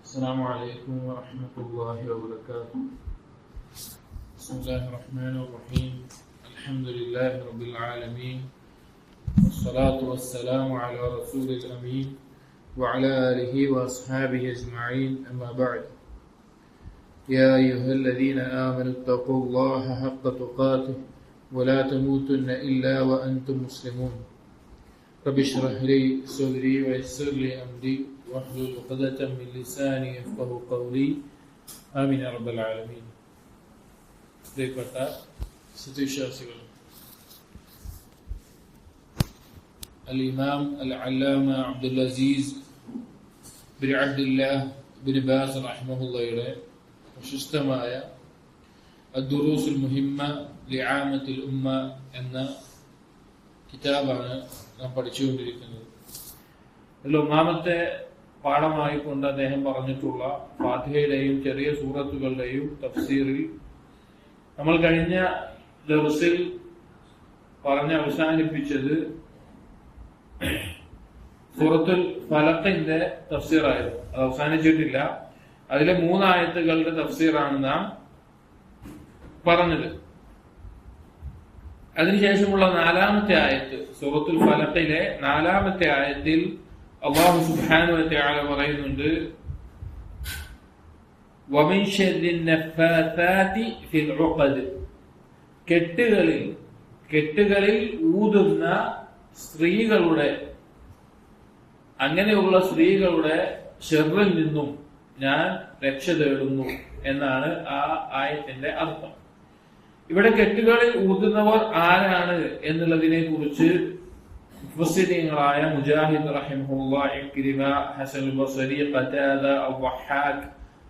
السلام عليكم ورحمة الله وبركاته. بسم الله الرحمن الرحيم. الحمد لله رب العالمين، والصلاة والسلام على رسول الأمين وعلى آله وأصحابه أجمعين، أما بعد. يا أيها الذين آمنوا اتقوا الله حق تقاته ولا تموتن إلا وأنتم مسلمون. رب اشرح لي صدري ويسر لي أمري واحلل عقدة من لساني يفقهوا قولي. آمين يا رب العالمين. പ്രിയപ്പെട്ട സത്യവിശ്വാസികൾ, അൽ Imam Al Allama Abdul Aziz bin Abdullah bin Baz റഹിമഹുള്ളയുടെ പ്രശസ്തമായ അദ്ദുറൂസുൽ മുഹിമ്മ ലിആമത്തുൽ ഉമ്മ എന്ന കിതാബാണ് നാം പഠിച്ചുകൊണ്ടിരിക്കുന്നത്. അതിൽ ഒന്നാമത്തെ പാഠമായിക്കൊണ്ട് അദ്ദേഹം പറഞ്ഞിട്ടുള്ള ഫാത്തിഹയുടെയും ചെറിയ സൂറത്തുകളുടെയും തഫ്സീറിൽ നമ്മൾ കഴിഞ്ഞ ദർസിൽ പറഞ്ഞ് അവസാനിപ്പിച്ചത് സൂറത്തുൽ ഫലഖിന്റെ തഫ്സീറായിരുന്നു. അത് അവസാനിച്ചിട്ടില്ല. അതിലെ 3 ആയത്തുകളുടെ തഫ്സീറാണ് നാം പറഞ്ഞത്. അതിനുശേഷമുള്ള 4-ാമത്തെ ആയത്ത്, സൂറത്തുൽ ഫലഖിലെ 4-ാമത്തെ ആയത്തിൽ അല്ലാഹു സുബ്ഹാനഹു വ തആല പറയുന്നുണ്ട്, വമിൻ ശർരിൻ നഫ്ഫാതാതി ഫിൽ ഉഖദ്, കെട്ടുകളിൽ ഊതുന്ന സ്ത്രീകളുടെ, അങ്ങനെയുള്ള സ്ത്രീകളുടെ ഷർറിൽ നിന്നും ഞാൻ രക്ഷ തേടുന്നു എന്നാണ് ആ ആയത്തിന്റെ അർത്ഥം. ഇവിടെ കെട്ടുകളിൽ ഊതുന്നവർ ആരാണ് എന്നുള്ളതിനെ കുറിച്ച് മുഫസ്സിരീങ്ങളായ മുജാഹിദ് റഹിമഹുല്ലാഹ്, ഇക്രിമ, ഹസനുൽ ബസ്രി, ഖതാദ, അദ്ദഹാക്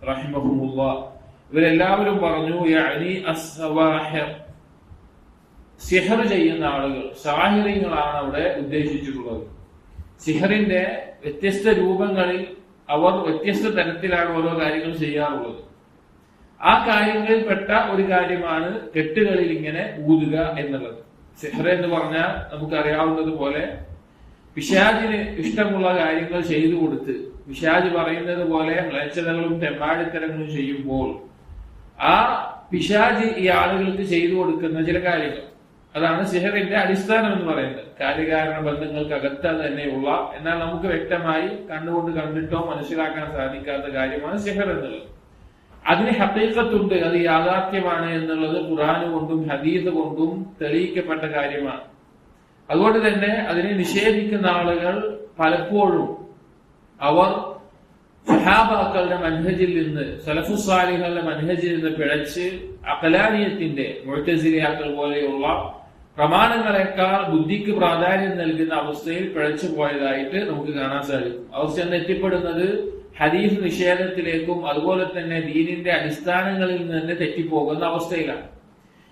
റഹിമഹുല്ലാഹ് ഇവരെല്ലാവരും പറഞ്ഞു, യഅനി അസ്സവാഹിർ, സിഹർ ചെയ്യുന്ന ആളുകൾ, സാഹിറീങ്ങളാണ് അവിടെ ഉദ്ദേശിച്ചിട്ടുള്ളത്. സിഹറിന്റെ വ്യത്യസ്ത രൂപങ്ങളിൽ അവർ വ്യത്യസ്ത തരത്തിലാണ് ഓരോ കാര്യങ്ങൾ ചെയ്യാറുള്ളത്. ആ കാര്യങ്ങളിൽ പെട്ട ഒരു കാര്യമാണ് കെട്ടുകളിൽ ഇങ്ങനെ ഊതുക എന്നുള്ളത്. സിഹർ എന്ന് പറഞ്ഞാൽ നമുക്കറിയാവുന്നതുപോലെ പിശാചിന് ഇഷ്ടമുള്ള കാര്യങ്ങൾ ചെയ്തു കൊടുത്ത്, പിശാച് പറയുന്നത് പോലെ മ്ലേച്ഛതകളും തെമ്മാടിത്തരങ്ങളും ചെയ്യുമ്പോൾ ആ പിശാച് ഈ ആളുകൾക്ക് ചെയ്തു കൊടുക്കുന്ന ചില കാര്യങ്ങൾ, അതാണ് സിഹറിന്റെ അടിസ്ഥാനം എന്ന് പറയുന്നത്. കാര്യകാരണ ബന്ധങ്ങൾക്കകത്ത് തന്നെയുള്ള, എന്നാൽ നമുക്ക് വ്യക്തമായി കണ്ണുകൊണ്ട് കണ്ടിട്ടോ മനസ്സിലാക്കാൻ സാധിക്കാത്ത കാര്യമാണ് സിഹർ എന്നുള്ളത്. അതിന് ഹഖീഖത്തുണ്ട്, അത് യാഥാർത്ഥ്യമാണ് എന്നുള്ളത് ഖുർആൻ കൊണ്ടും ഹദീസ് കൊണ്ടും തെളിയിക്കപ്പെട്ട കാര്യമാണ്. അതുകൊണ്ട് തന്നെ അതിനെ നിഷേധിക്കുന്ന ആളുകൾ പലപ്പോഴും അവർ സഹാബാക്കളുടെ മൻഹജിൽ നിന്ന്, സലഫുസ് സാലിഹുകളുടെ മൻഹജിൽ നിന്ന് പിഴച്ച് അഖലാനിയത്തിന്റെ, മുഅ്തസിലിയാക്കൾ പോലെയുള്ള പ്രമാണങ്ങളെക്കാൾ ബുദ്ധിക്ക് പ്രാധാന്യം നൽകുന്ന അവസ്ഥയിൽ പിഴച്ചു പോയതായിട്ട് നമുക്ക് കാണാൻ സാധിക്കും. അവർ ചെന്ന് എത്തിപ്പെടുന്നത് ഹദീസ് നിഷേധത്തിലേക്കും അതുപോലെ തന്നെ ദീനിന്റെ അടിസ്ഥാനങ്ങളിൽ നിന്ന് തന്നെ തെറ്റിപ്പോകുന്ന അവസ്ഥയിലാണ്.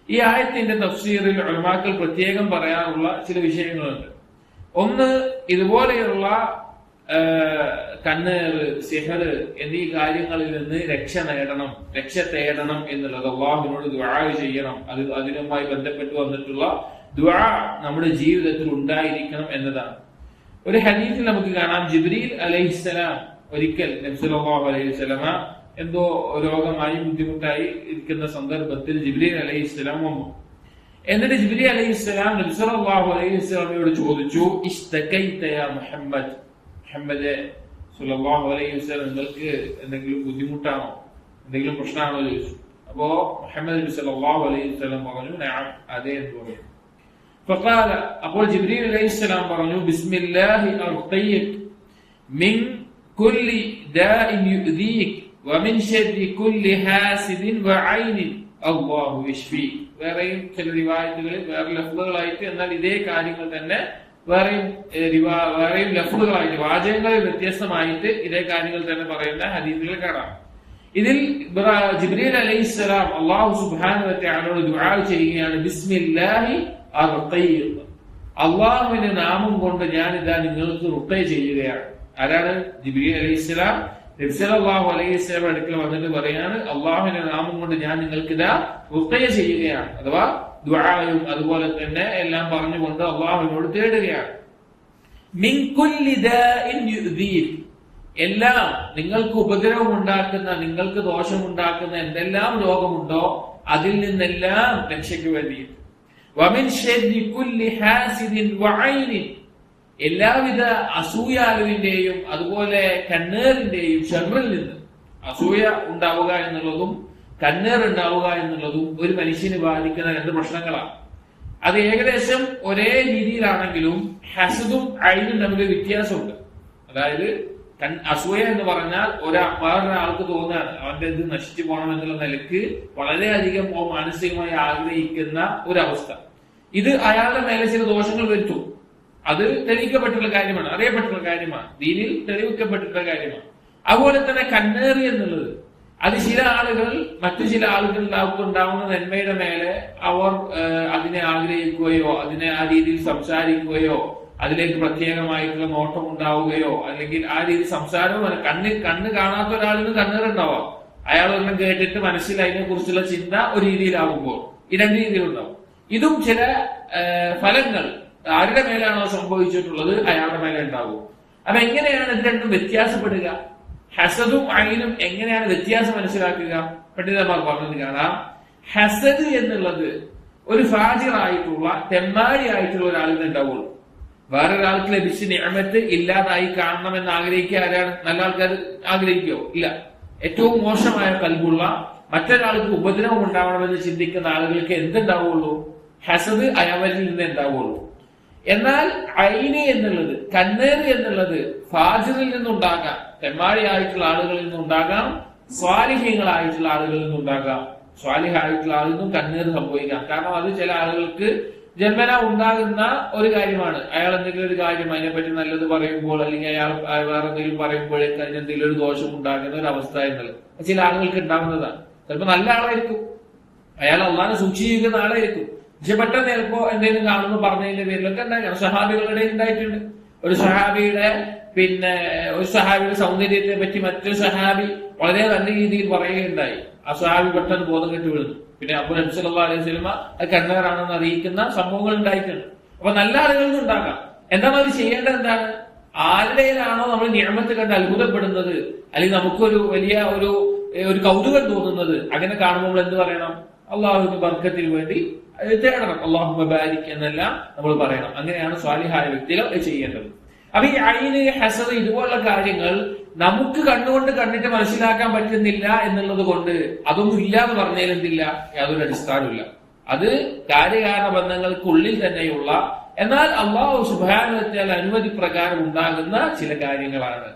ഈ ആയത്തിന്റെ തഫ്സീറിൽ ഉലമാക്കൾ പ്രത്യേകം പറയാറുള്ള ചില വിഷയങ്ങളുണ്ട്. ഒന്ന്, ഇതുപോലെയുള്ള കണ്ണേറ്, സിഹർ എന്നീ കാര്യങ്ങളിൽ നിന്ന് രക്ഷ തേടണം എന്നുള്ളത്, അല്ലാഹുവിനോട് ദുആ ചെയ്യണം. അതിനുമായി ബന്ധപ്പെട്ട് വന്നിട്ടുള്ള ദുആ നമ്മുടെ ജീവിതത്തിൽ ഉണ്ടായിരിക്കണം എന്നതാണ്. ഒരു ഹദീസിൽ നമുക്ക് കാണാം, ജിബ്രീൽ അലൈഹിസ്സലാം ഒരിക്കൽ നബി സല്ലല്ലാഹു അലൈഹി വസല്ലമ എന്തോ രോഗമായി ബുദ്ധിമുട്ടായി ഇരിക്കുന്ന സന്ദർഭത്തിൽ ജിബ്രീൽ അലൈഹിസ്സലാം വന്നു. എന്നിട്ട് ജിബ്രീൽ അലൈഹിസ്സലാം നബി സല്ലല്ലാഹു അലൈഹി വസല്ലമയോട് ചോദിച്ചു, ഇസ്തകൈത യാ മുഹമ്മദ്, മുഹമ്മദ് സല്ലല്ലാഹു അലൈഹി വസല്ലം നിങ്ങൾക്ക് എന്തെങ്കിലും ബുദ്ധിമുട്ടാണോ, എന്തെങ്കിലും പ്രശ്നമാണോ ചോദിച്ചു. അപ്പോ മുഹമ്മദ് നബി സല്ലല്ലാഹു അലൈഹി വസല്ലം പറഞ്ഞു, നഅം, അതെ എന്ന് പറഞ്ഞു. ഫഖാല, അപ്പോൾ ജിബ്രീൽ അലൈഹിസ്സലാം പറഞ്ഞു, ബിസ്മില്ലാഹി അർഖീക് മിൻ കുല്ലി ദാഇൻ യുഅദീക് വമിൻ ശർരി കുല്ലി ഹാസിദിൻ വഅൈനിൻ അല്ലാഹു യശ്ഫീക്. വേറെയും ചില റിവായത്തുകളിൽ വേറെ ലഫ്ളുകളായിട്ട്, എന്നാൽ ഇതേ കാര്യങ്ങൾ തന്നെ വേറെയും ലഫ്ളുകളായിട്ട്, വാചകങ്ങളിൽ വ്യത്യസ്തമായിട്ട് ഇതേ കാര്യങ്ങൾ തന്നെ പറയുന്ന ഹദീസുകൾ കാണാം. ഇതിൽ ജിബ്രീൽ അലൈഹിസ്സലാം അല്ലാഹു സുബ്ഹാനഹു വ തആലയോട് ദുആ ചെയ്യുകയാണ്, ബിസ്മില്ലാഹി അർഖീക്, അല്ലാഹുവിന്റെ നാമം കൊണ്ട് ഞാൻ ഇതാ നിങ്ങൾക്ക് റുഖ്യ ചെയ്യുകയാണ്. ആരാണ്? ജിബ്രീൽ അലൈഹിസ്സലാം നബി സല്ലല്ലാഹു അലൈഹി വസല്ലം അടുക്കൽ വന്നിട്ട് പറയാണ്, അല്ലാഹുവിന്റെ നാമം കൊണ്ട് ഞാൻ നിങ്ങൾക്ക് ഇതാ റുഖ്യ ചെയ്യുകയാണ്. അഥവാ ദുആയും അതുപോലെ തന്നെ എല്ലാം പറഞ്ഞുകൊണ്ട് അല്ലാഹുവിനോട് തേടുകയാണ്. മിൻ കുല്ലി ദാഇൻ യുഅദീക്, എല്ലാം നിങ്ങൾക്ക് ഉപദ്രവം ഉണ്ടാക്കുന്ന, നിങ്ങൾക്ക് ദോഷമുണ്ടാക്കുന്ന എന്തെല്ലാം രോഗമുണ്ടോ അതിൽ നിന്നെല്ലാം രക്ഷയ്ക്ക് വേണ്ടിയിട്ട്. വമിൻ ശർരി കുല്ലി ഹാസിദിൻ വഐനിൻ, എല്ലാവിധ അസൂയാലുവിന്റെയും അതുപോലെ കണ്ണേറിന്റെയും ഷർറിൽ നിന്ന്. അസൂയ ഉണ്ടാവുക എന്നുള്ളതും കണ്ണേർ ഉണ്ടാവുക എന്നുള്ളതും ഒരു മനുഷ്യന് ബാധിക്കുന്ന രണ്ട് പ്രശ്നങ്ങളാണ്. അത് ഏകദേശം ഒരേ രീതിയിലാണെങ്കിലും ഹസദും ഐനും തമ്മിൽ വ്യത്യാസമുണ്ട്. അതായത് അസൂയ എന്ന് പറഞ്ഞാൽ വേറൊരാൾക്ക് തോന്നുകയാണ് അവന്റെ ഇത് നശിച്ചു പോകണം എന്നുള്ള നിലക്ക് വളരെയധികം മാനസികമായി ആഗ്രഹിക്കുന്ന ഒരവസ്ഥ. ഇത് അയാളുടെ മേലെ ചില ദോഷങ്ങൾ വരുത്തും. അത് തെളിയിക്കപ്പെട്ടുള്ള കാര്യമാണ്, അറിയപ്പെട്ടുള്ള കാര്യമാണ്, ദീനിൽ തെളിയിക്കപ്പെട്ടിട്ടുള്ള കാര്യമാണ്. അതുപോലെ തന്നെ കണ്ണേറി എന്നുള്ളത് അത് ചില ആളുകൾ മറ്റു ചില ആളുകളിൽ ഉണ്ടാവുന്ന നന്മയുടെ മേലെ അവർ അതിനെ ആഗ്രഹിക്കുകയോ അതിനെ ആ രീതിയിൽ സംസാരിക്കുകയോ അതിലേക്ക് പ്രത്യേകമായിട്ടുള്ള നോട്ടം ഉണ്ടാവുകയോ അല്ലെങ്കിൽ ആ രീതി സംസാരവും കണ്ണ് കാണാത്ത ഒരാളിന് കണ്ണേറുണ്ടാവാം. അയാളൊന്നും കേട്ടിട്ട് മനസ്സിൽ അതിനെ കുറിച്ചുള്ള ചിന്ത ഒരു രീതിയിലാവുമ്പോൾ ഈ രണ്ട് രീതിയിലുണ്ടാവും. ഇതും ചില ഫലങ്ങൾ ആരുടെ മേലാണോ സംഭവിച്ചിട്ടുള്ളത് അയാളുടെ മേലെ ഉണ്ടാവും. അപ്പൊ എങ്ങനെയാണ് ഇത് രണ്ടും വ്യത്യാസപ്പെടുക? ഹസദും ഐനും എങ്ങനെയാണ് വ്യത്യാസം മനസ്സിലാക്കുക? പണ്ഡിതന്മാർ പറഞ്ഞത് കാണാം. ഹസദ് എന്നുള്ളത് ഒരു ഫാജിറായിട്ടുള്ള തെമ്മാടിയായിട്ടുള്ള ഒരാളിന് ഉണ്ടാവുള്ളൂ. വേറൊരാൾക്ക് ലഭിച്ച നിഅമത്ത് ഇല്ലാതായി കാണണമെന്ന് ആഗ്രഹിക്കുക ആരാണ്? നല്ല ആൾക്കാർ ആഗ്രഹിക്കുകയോ? ഇല്ല. ഏറ്റവും മോശമായ കൽബുള്ള മറ്റൊരാൾക്ക് ഉപദ്രവം ഉണ്ടാവണമെന്ന് ചിന്തിക്കുന്ന ആളുകൾക്ക് എന്തുണ്ടാവുള്ളൂ? ഹസദ് അയാവരിൽ നിന്ന് ഉണ്ടാവുള്ളൂ. എന്നാൽ ഐന് എന്നുള്ളത്, കണ്ണേറ് എന്നുള്ളത് ഫാജിറിൽ നിന്നുണ്ടാകാം, തെമ്മാടിയായിട്ടുള്ള ആളുകളിൽ നിന്നുണ്ടാകാം, സ്വാലിഹ്യങ്ങളായിട്ടുള്ള ആളുകളിൽ നിന്നുണ്ടാകാം. സ്വാലിഹായിട്ടുള്ള ആളിൽ നിന്നും കണ്ണേറ് സംഭവിക്കാം. കാരണം അത് ചില ആളുകൾക്ക് ജന്മന ഉണ്ടാകുന്ന ഒരു കാര്യമാണ്. അയാൾ എന്തെങ്കിലും ഒരു കാര്യം അതിനെപ്പറ്റി നല്ലത് പറയുമ്പോൾ അല്ലെങ്കിൽ അയാൾ വേറെ എന്തെങ്കിലും പറയുമ്പോഴേക്ക് അതിനെന്തെങ്കിലും ഒരു ദോഷം ഉണ്ടാകുന്ന ഒരു അവസ്ഥ എന്നുള്ളത് ചില ആളുകൾക്ക് ഉണ്ടാകുന്നതാണ്. ചിലപ്പോൾ നല്ല ആളായിരിക്കും, അയാൾ അള്ളാഹനെ സൂക്ഷിക്കുന്ന ആളായിരിക്കും. പക്ഷെ പെട്ടെന്ന് ചിലപ്പോ എന്തെങ്കിലും കാണുന്നു പറഞ്ഞതിന്റെ പേരിലൊക്കെ ഉണ്ടായിരിക്കണം. സഹാബികളുടെ ഉണ്ടായിട്ടുണ്ട്. ഒരു സഹാബിയുടെ സൗന്ദര്യത്തെ പറ്റി മറ്റൊരു സഹാബി വളരെ നല്ല രീതിയിൽ പറയുകയുണ്ടായി. ആ സഹാബി പെട്ടെന്ന് ബോധം കെട്ട് വീഴുന്നു. പിന്നെ അബൂ നബി സല്ലല്ലാഹു അലൈഹി വസല്ലം അത് കണ്ണേറാണെന്ന് അറിയിക്കുന്ന സംഭവങ്ങൾ ഉണ്ടായിട്ടുണ്ട്. അപ്പൊ നല്ല ആളുകളിൽ നിന്നുണ്ടാകാം. എന്താണ് അവർ ചെയ്യേണ്ടത്? എന്താണ്? ആരുടേതാണോ നമ്മൾ നിഅമത്ത് കണ്ട് അത്ഭുതപ്പെടുന്നത് അല്ലെങ്കിൽ നമുക്കൊരു വലിയ ഒരു കൗതുകം തോന്നുന്നത്, അങ്ങനെ കാണുമ്പോൾ നമ്മൾ എന്ത് പറയണം? അള്ളാഹുവിന്റെ ബർക്കത്തിന് വേണ്ടി തേടണം. അല്ലാഹുമ്മ ബാരിക് എന്നെല്ലാം നമ്മൾ പറയണം. അങ്ങനെയാണ് സ്വാലിഹായ വ്യക്തികൾ ചെയ്യേണ്ടത്. അപ്പൊ ഈ ഐന്, ഹസദ് ഇതുപോലുള്ള കാര്യങ്ങൾ നമുക്ക് കണ്ണുകൊണ്ട് കണ്ടിട്ട് മനസ്സിലാക്കാൻ പറ്റുന്നില്ല എന്നുള്ളത് കൊണ്ട് അതൊന്നും ഇല്ല എന്ന് പറഞ്ഞാൽ എന്തില്ല? യാതൊരു അടിസ്ഥാനമില്ല. അത് കാര്യകാരണ ബന്ധങ്ങൾക്കുള്ളിൽ തന്നെയുള്ള, എന്നാൽ അല്ലാഹു സുബ്ഹാനഹു വ തആല അനുമതി പ്രകാരം ഉണ്ടാകുന്ന ചില കാര്യങ്ങളാണ്.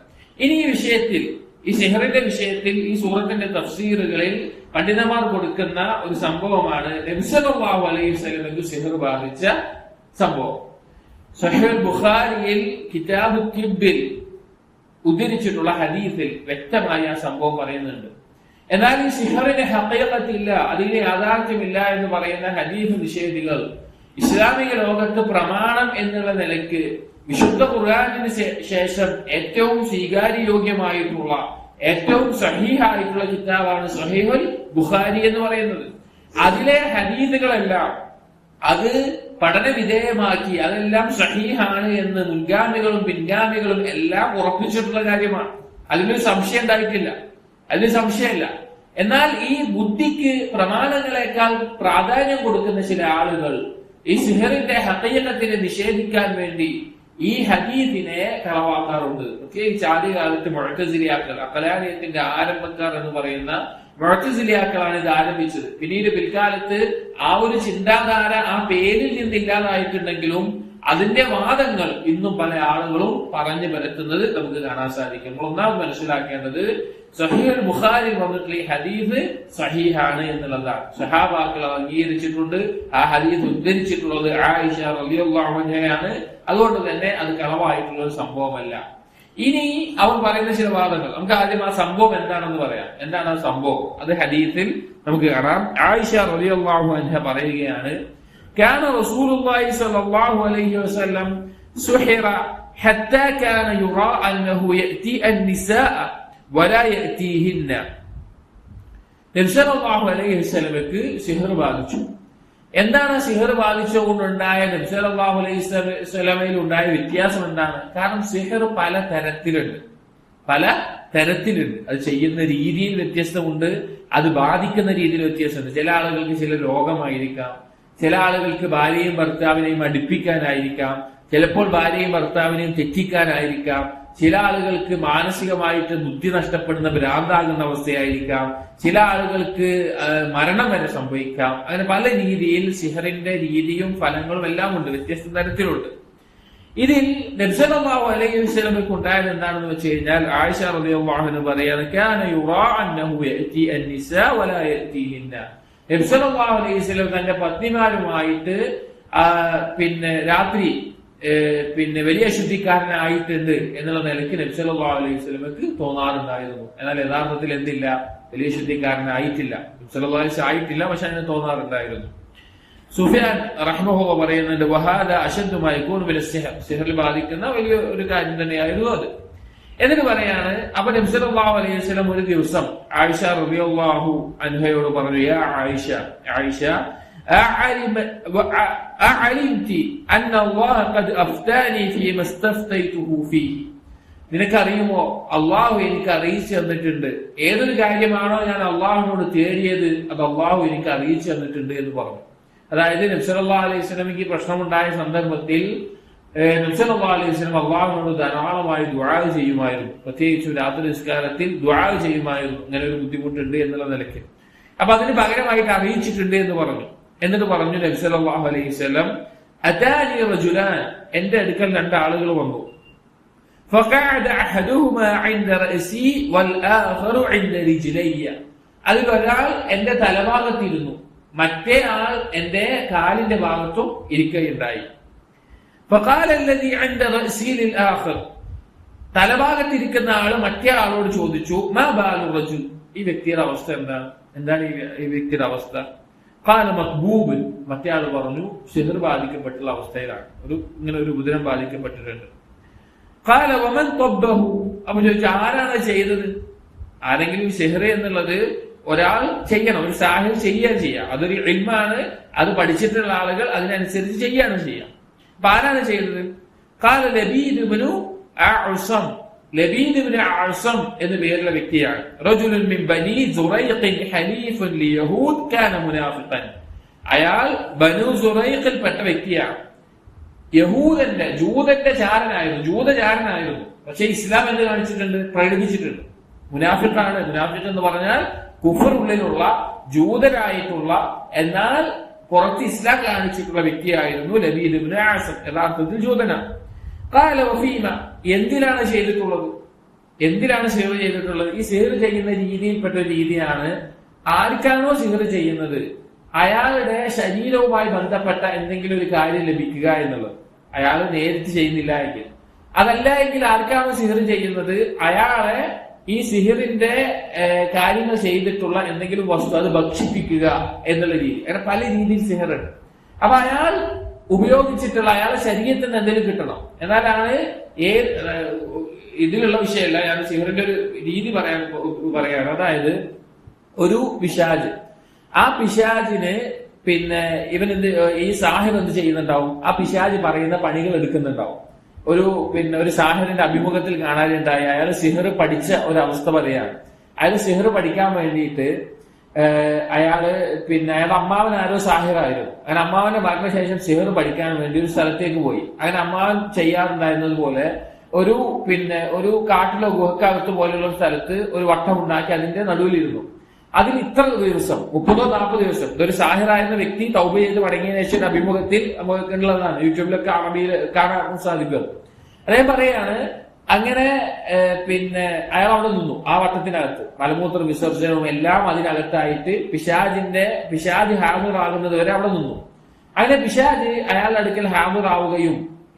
ഇനി ഈ വിഷയത്തിൽ, ഈ സിഹറിന്റെ വിഷയത്തിൽ ഈ സൂറത്തിന്റെ തഫ്സീറുകളിൽ പണ്ഡിതന്മാർ കൊടുക്കുന്ന ഒരു സംഭവമാണ് നബി സല്ലല്ലാഹു അലൈഹി വസല്ലമയ്ക്ക് സിഹർ ബാധിച്ച സംഭവം. സഹീഹ് ബുഖാരിയിൽ കിതാബ് തിബ്ബിൽ ഉദ്ധരിച്ചിട്ടുള്ള ഹദീസിൽ വ്യക്തമായ ആ സംഭവം പറയുന്നുണ്ട്. എന്നാൽ ഈ സിഹറിന് ഹഖീഖത്തില്ല, അതിന് യാഥാർത്ഥ്യമില്ല എന്ന് പറയുന്ന ഹദീസ് നിഷേധികൾ ഇസ്ലാമിക ലോകത്ത് പ്രമാണം എന്നുള്ള നിലയ്ക്ക് വിശുദ്ധ ഖുർആനിന് ശേഷം ഏറ്റവും സ്വീകാര്യയോഗ്യമായിട്ടുള്ള ഏറ്റവും സഹീഹായിട്ടുള്ള കിതാബാണ് സഹീഹുൽ ബുഖാരി എന്ന് പറയുന്നത്. അതിലെ ഹദീസുകളെല്ലാം അത് പഠന വിധേയമാക്കി അതെല്ലാം സഹീഹാണ് എന്ന് മുൻഗാമികളും പിൻഗാമികളും എല്ലാം ഉറപ്പിച്ചിട്ടുള്ള കാര്യമാണ്. അതിനൊരു സംശയം ഉണ്ടായിട്ടില്ല, അതിന് സംശയമില്ല. എന്നാൽ ഈ ബുദ്ധിക്ക് പ്രമാണങ്ങളെക്കാൾ പ്രാധാന്യം കൊടുക്കുന്ന ചില ആളുകൾ ഈ സിഹറിന്റെ ഹഖീഖത്തിനെ നിഷേധിക്കാൻ വേണ്ടി ഈ ഹദീസിനെ കളവാക്കാറുണ്ട്. പ്രത്യേകിച്ച് ആദ്യകാലത്ത് മുഅ്തസിലിയാക്കൾ, അഖലാനിയത്തിന്റെ ആരംഭക്കാർ എന്ന് പറയുന്ന മുഅ്തസിലിയാക്കളാണ് ഇത് ആരംഭിച്ചത്. പിന്നീട് പിൽക്കാലത്ത് ആ ഒരു ചിന്താധാര ആ പേരിൽ നിന്നില്ലാതായിട്ടുണ്ടെങ്കിലും അതിന്റെ വാദങ്ങൾ ഇന്നും പല ആളുകളും പറഞ്ഞു പരത്തുന്നത് നമുക്ക് കാണാൻ സാധിക്കും. ഒന്നാമത് മനസ്സിലാക്കേണ്ടത് സഹീഹുൽ ബുഖാരി വന്നിട്ടുള്ള ഈ ഹദീസ് സഹീഹാണ് എന്നുള്ളതാണ്. സഹാബാക്കൾ അംഗീകരിച്ചിട്ടുണ്ട്. ആ ഹദീസ് ഉദ്ധരിച്ചിട്ടുള്ളത് ആയിഷ റളിയല്ലാഹു അൻഹയാണ്. അതുകൊണ്ട് തന്നെ അത് കളവായിട്ടുള്ള ഒരു സംഭവമല്ല. ഇനി അവർ പറയുന്ന ചില വാദങ്ങൾ, നമുക്ക് ആദ്യം ആ സംഭവം എന്താണെന്ന് പറയാം. എന്താണ് ആ സംഭവം? അത് ഹദീസിൽ നമുക്ക് കാണാം. ആയിഷ റളിയല്ലാഹു അൻഹ പറയുകയാണ്, كان رسول الله صلى الله عليه وسلم سحر حتى كان يرى أنه يأتي النساء ولا يأتيهن. നബി സല്ലല്ലാഹു അലൈഹി വസല്ലമക്ക് സിഹർ ബാധിച്ചു. എന്താണ് സിഹർ ബാധിച്ചുകൊണ്ടുണ്ടായ നബി സല്ലല്ലാഹു അലൈഹി വസല്ലമയിൽ ഉണ്ടായ വ്യത്യാസം എന്താണ്? കാരണം സിഹർ പല തരത്തിലുണ്ട്, പല തരത്തിലുണ്ട്. അത് ചെയ്യുന്ന രീതിയിൽ വ്യത്യസ്തമുണ്ട്, അത് ബാധിക്കുന്ന രീതിയിൽ വ്യത്യാസമുണ്ട്. ചില ആളുകൾക്ക് ചില രോഗമായിരിക്കാം, ചില ആളുകൾക്ക് ഭാര്യയും ഭർത്താവിനെയും അടുപ്പിക്കാനായിരിക്കാം, ചിലപ്പോൾ ഭാര്യയും ഭർത്താവിനെയും തെറ്റിക്കാനായിരിക്കാം, ചില ആളുകൾക്ക് മാനസികമായിട്ട് ബുദ്ധി നഷ്ടപ്പെടുന്ന ഭ്രാന്താകുന്ന അവസ്ഥയായിരിക്കാം, ചില ആളുകൾക്ക് മരണം വരെ സംഭവിക്കാം. അങ്ങനെ പല രീതിയിൽ സിഹറിന്റെ രീതിയും ഫലങ്ങളും എല്ലാം ഉണ്ട്, വ്യത്യസ്ത തരത്തിലുണ്ട്. ഇതിൽ നബി സല്ലല്ലാഹു അലൈഹി വസല്ലമക്ക് ഉണ്ടായത് എന്താണെന്ന് വെച്ച് കഴിഞ്ഞാൽ, ആയിഷ റളിയല്ലാഹു അൻഹ പറയാണ്, കാന യുറാ അന്നഹു യഅതി അൻ-നിസാ വലാ യഅതിഹിന്ന. നബി സല്ലല്ലാഹു അലൈഹി വസല്ലം തന്റെ പത്നിമാരുമായിട്ട് രാത്രി വലിയ ശുദ്ധിക്കാരനായിട്ടുണ്ട് എന്നുള്ള നിലയ്ക്ക് നബി സല്ലല്ലാഹു അലൈഹി വസല്ലമക്ക് തോന്നാറുണ്ടായിരുന്നു. എന്നാൽ യഥാർത്ഥത്തിൽ എന്തില്ല, വലിയ ശുദ്ധിക്കാരനായിട്ടില്ല. നബി സല്ലല്ലാഹു അലൈഹി വസല്ലം ആയിട്ടില്ല, പക്ഷെ അങ്ങനെ തോന്നാറുണ്ടായിരുന്നു. സുഫിയാൻ റഹ്മഹുല്ലാഹ് പറയുന്നുണ്ട്, വഹാദ അശദ്ദു മാ യകൂനു ബിൽ സിഹർ, സിഹറിൽ ബാധിക്കുന്ന വലിയ ഒരു കാര്യം തന്നെയായിരുന്നു അത്. എന്നിട്ട് പറയാണ്, അപ്പൊ നബി സല്ലല്ലാഹു അലൈഹി വസല്ലം ഒരു ദിവസം ആയിഷ റളിയല്ലാഹു അൻഹയോട് പറഞ്ഞു, യാ ആയിഷ, ആയിഷ അഅലിംതി അന്ന അല്ലാഹ ഖദ് അഫ്താനി ഫീമാ ഇസ്തഫ്തൈതുഹു ഫീഹി. നിനക്കറിയുമോ, അള്ളാഹു എനിക്ക് അറിയിച്ചു തന്നിട്ടുണ്ട്, ഏതൊരു കാര്യമാണോ ഞാൻ അള്ളാഹുവിനോട് തേടിയത് അത് അള്ളാഹു എനിക്ക് അറിയിച്ചു തന്നിട്ടുണ്ട് എന്ന് പറഞ്ഞു. അതായത് നബി സല്ലല്ലാഹു അലൈഹി വസല്ലമയ്ക്ക് പ്രശ്നമുണ്ടായ സന്ദർഭത്തിൽ നബി സല്ലല്ലാഹു അലൈഹി വസല്ലം അള്ളാഹുവിനോട് ധാരാളമായി ദുആ ചെയ്യുമായിരുന്നു. പ്രത്യേകിച്ച് രാത്രി നിസ്കാരത്തിൽ ദുആ ചെയ്യുമായിരുന്നു, ഇങ്ങനെ ഒരു ബുദ്ധിമുട്ടുണ്ട് എന്നുള്ള നിലയ്ക്ക്. അപ്പൊ അതിന് പകരമായിട്ട് അറിയിച്ചിട്ടുണ്ട് എന്ന് പറഞ്ഞു. എന്നിട്ട് പറഞ്ഞു നബി സല്ലല്ലാഹു അലൈഹി വസല്ലം, അതാനി റജുലാൻ, എന്റെ അടുക്കൽ രണ്ടാളുകൾ വന്നു. ഫഖഅദ അഹദുഹുമാ ഇൻദ റഅസി വൽ ആഖറു ഇൻദ റിജ്ലയ്യ. അതിൽ ഒരാൾ എന്റെ തലഭാഗത്തിരുന്നു, മറ്റേ ആൾ എന്റെ കാലിന്റെ ഭാഗത്തും ഇരിക്കുകയുണ്ടായി. ഫഖാല അല്ലദീ ഇൻദ റഅസി ലിൽ ആഖർ, തലഭാഗത്തിരിക്കുന്ന ആള് മറ്റേ ആളോട് ചോദിച്ചു, മാ ബാലു റജുൽ, ഈ വ്യക്തിയുടെ അവസ്ഥ എന്താണ്, എന്താണ് ഈ വ്യക്തിയുടെ അവസ്ഥ? ഖാല മഖ്ബൂബൻ, മറ്റേ ആൾ പറഞ്ഞു സിഹർ ബാധിക്കപ്പെട്ടുള്ള അവസ്ഥയിലാണ്, ഇങ്ങനെ ഒരു ഉപദ്രവം ബാധിക്കപ്പെട്ടിട്ടുണ്ട്. ഖാല വമൻ ത്വബ്ബഹു, അപ്പൊ ചോദിച്ചു ആരാണ് ചെയ്തത്? ആരെങ്കിലും സിഹർ എന്നുള്ളത് ഒരാൾ ചെയ്യണം, ഒരു സാഹിർ ചെയ്യാം, അതൊരു ഇൽമാണ്, അത് പഠിച്ചിട്ടുള്ള ആളുകൾ അതിനനുസരിച്ച് ചെയ്യാണ് ചെയ്യാം. അപ്പൊ ആരാണ് ചെയ്തത്? ഖാല ലബീദ് ഇബ്നു അഅ്സം, ലബീദ് ഇബ്നു അഅ്സം എന്ന പേരുള്ള വ്യക്തിയാണ്. റജുലുൻ മിൻ ബനി സുറൈഖ് ഹനീഫുൻ ലിയഹൂദ് കാന മുനാഫിഖൻ, അയാൾ ബനു സുറൈഖിൽപ്പെട്ട വ്യക്തിയാണ്. ജൂതന്റെ ജൂതചാരനായിരുന്നു. പക്ഷെ ഇസ്ലാം എന്ത് കാണിച്ചിട്ടുണ്ട്? പ്രകടിപ്പിച്ചിട്ടുണ്ട്. മുനാഫിഖാണ്. മുനാഫിഖ് എന്ന് പറഞ്ഞാൽ കുഫർ ഉള്ളിലുള്ള ജൂതരായിട്ടുള്ള എന്നാൽ പുറത്ത് ഇസ്ലാം കാണിച്ചിട്ടുള്ള വ്യക്തിയായിരുന്നു ലബീദ് ഇബ്നു അഅ്സം, യഥാർത്ഥത്തിൽ ജൂതനാണ്. ഖാല വഫീമ, എന്തിനാണ് ചെയ്തിട്ടുള്ളത്? എന്തിനാണ് സിഹർ ചെയ്തിട്ടുള്ളത്? ഈ സിഹർ ചെയ്യുന്ന രീതിയിൽപ്പെട്ട ഒരു രീതിയാണ്, ആർക്കാണോ സിഹർ ചെയ്യുന്നത് അയാളുടെ ശരീരവുമായി ബന്ധപ്പെട്ട എന്തെങ്കിലും ഒരു കാര്യം ലഭിക്കുക എന്നുള്ളത്. അയാൾ നേരിട്ട് ചെയ്യുന്നില്ല എങ്കിൽ, അതല്ല എങ്കിൽ ആർക്കാണോ സിഹർ ചെയ്യുന്നത് അയാളെ ഈ സിഹിറിന്റെ കാര്യങ്ങൾ ചെയ്തിട്ടുള്ള എന്തെങ്കിലും വസ്തു അത് ഭക്ഷിപ്പിക്കുക എന്നുള്ള രീതി. അങ്ങനെ പല രീതിയിൽ സിഹറുണ്ട്. അപ്പൊ അയാൾ ഉപയോഗിച്ചിട്ടുള്ള അയാളുടെ ശരീരത്തിൽ നിന്ന് എന്തെങ്കിലും കിട്ടണം, എന്നാലാണ് ഇതിലുള്ള വിഷയമല്ല, ഞാൻ സിഹറിന്റെ ഒരു രീതി പറയാണ്. അതായത് ഒരു പിശാച്, ആ പിശാചിന് ഈ സാഹിർ എന്ത് ചെയ്യുന്നുണ്ടാവും? ആ പിശാച് പറയുന്ന പണികൾ എടുക്കുന്നുണ്ടാവും. ഒരു സാഹിറിന്റെ അഭിമുഖത്തിൽ കാണാനുണ്ടായി, അയാൾ സിഹർ പഠിച്ച ഒരു അവസ്ഥ പറയാണ്. അയാൾ സിഹർ പഠിക്കാൻ വേണ്ടിയിട്ട് അയാളുടെ അമ്മാവൻ ആരോ സാഹിറായിരുന്നു. അങ്ങനെ അമ്മാവന്റെ മരണശേഷം സിഹർ പഠിക്കാൻ വേണ്ടി ഒരു സ്ഥലത്തേക്ക് പോയി. അങ്ങനെ അമ്മാവൻ ചെയ്യാറുണ്ടായിരുന്നത് പോലെ ഒരു കാട്ടിലോ ഗുഹക്കകത്ത് പോലെയുള്ള ഒരു സ്ഥലത്ത് ഒരു വട്ടം ഉണ്ടാക്കി അതിന്റെ നടുവിലിരുന്നു. അതിൽ ഇത്ര ദിവസം 30-40 ദിവസം ഇതൊരു സാഹിറായിരുന്ന വ്യക്തി തൗബ ചെയ്ത് മടങ്ങിയതിനു ശേഷം അഭിമുഖത്തിൽ ഉള്ളതാണ്, യൂട്യൂബിലൊക്കെ അറബിയിൽ കാണാൻ സാധിക്കും. അദ്ദേഹം പറയാണ്, അങ്ങനെ അയാൾ അവിടെ നിന്നു ആ വട്ടത്തിനകത്ത്, മലമൂത്ര വിസർജനവും എല്ലാം അതിനകത്തായിട്ട് പിശാജ് ഹാജറാകുന്നത് വരെ അവിടെ നിന്നു. അങ്ങനെ പിശാജ് അയാളുടെ അടുക്കൽ ഹാജറാവുകയും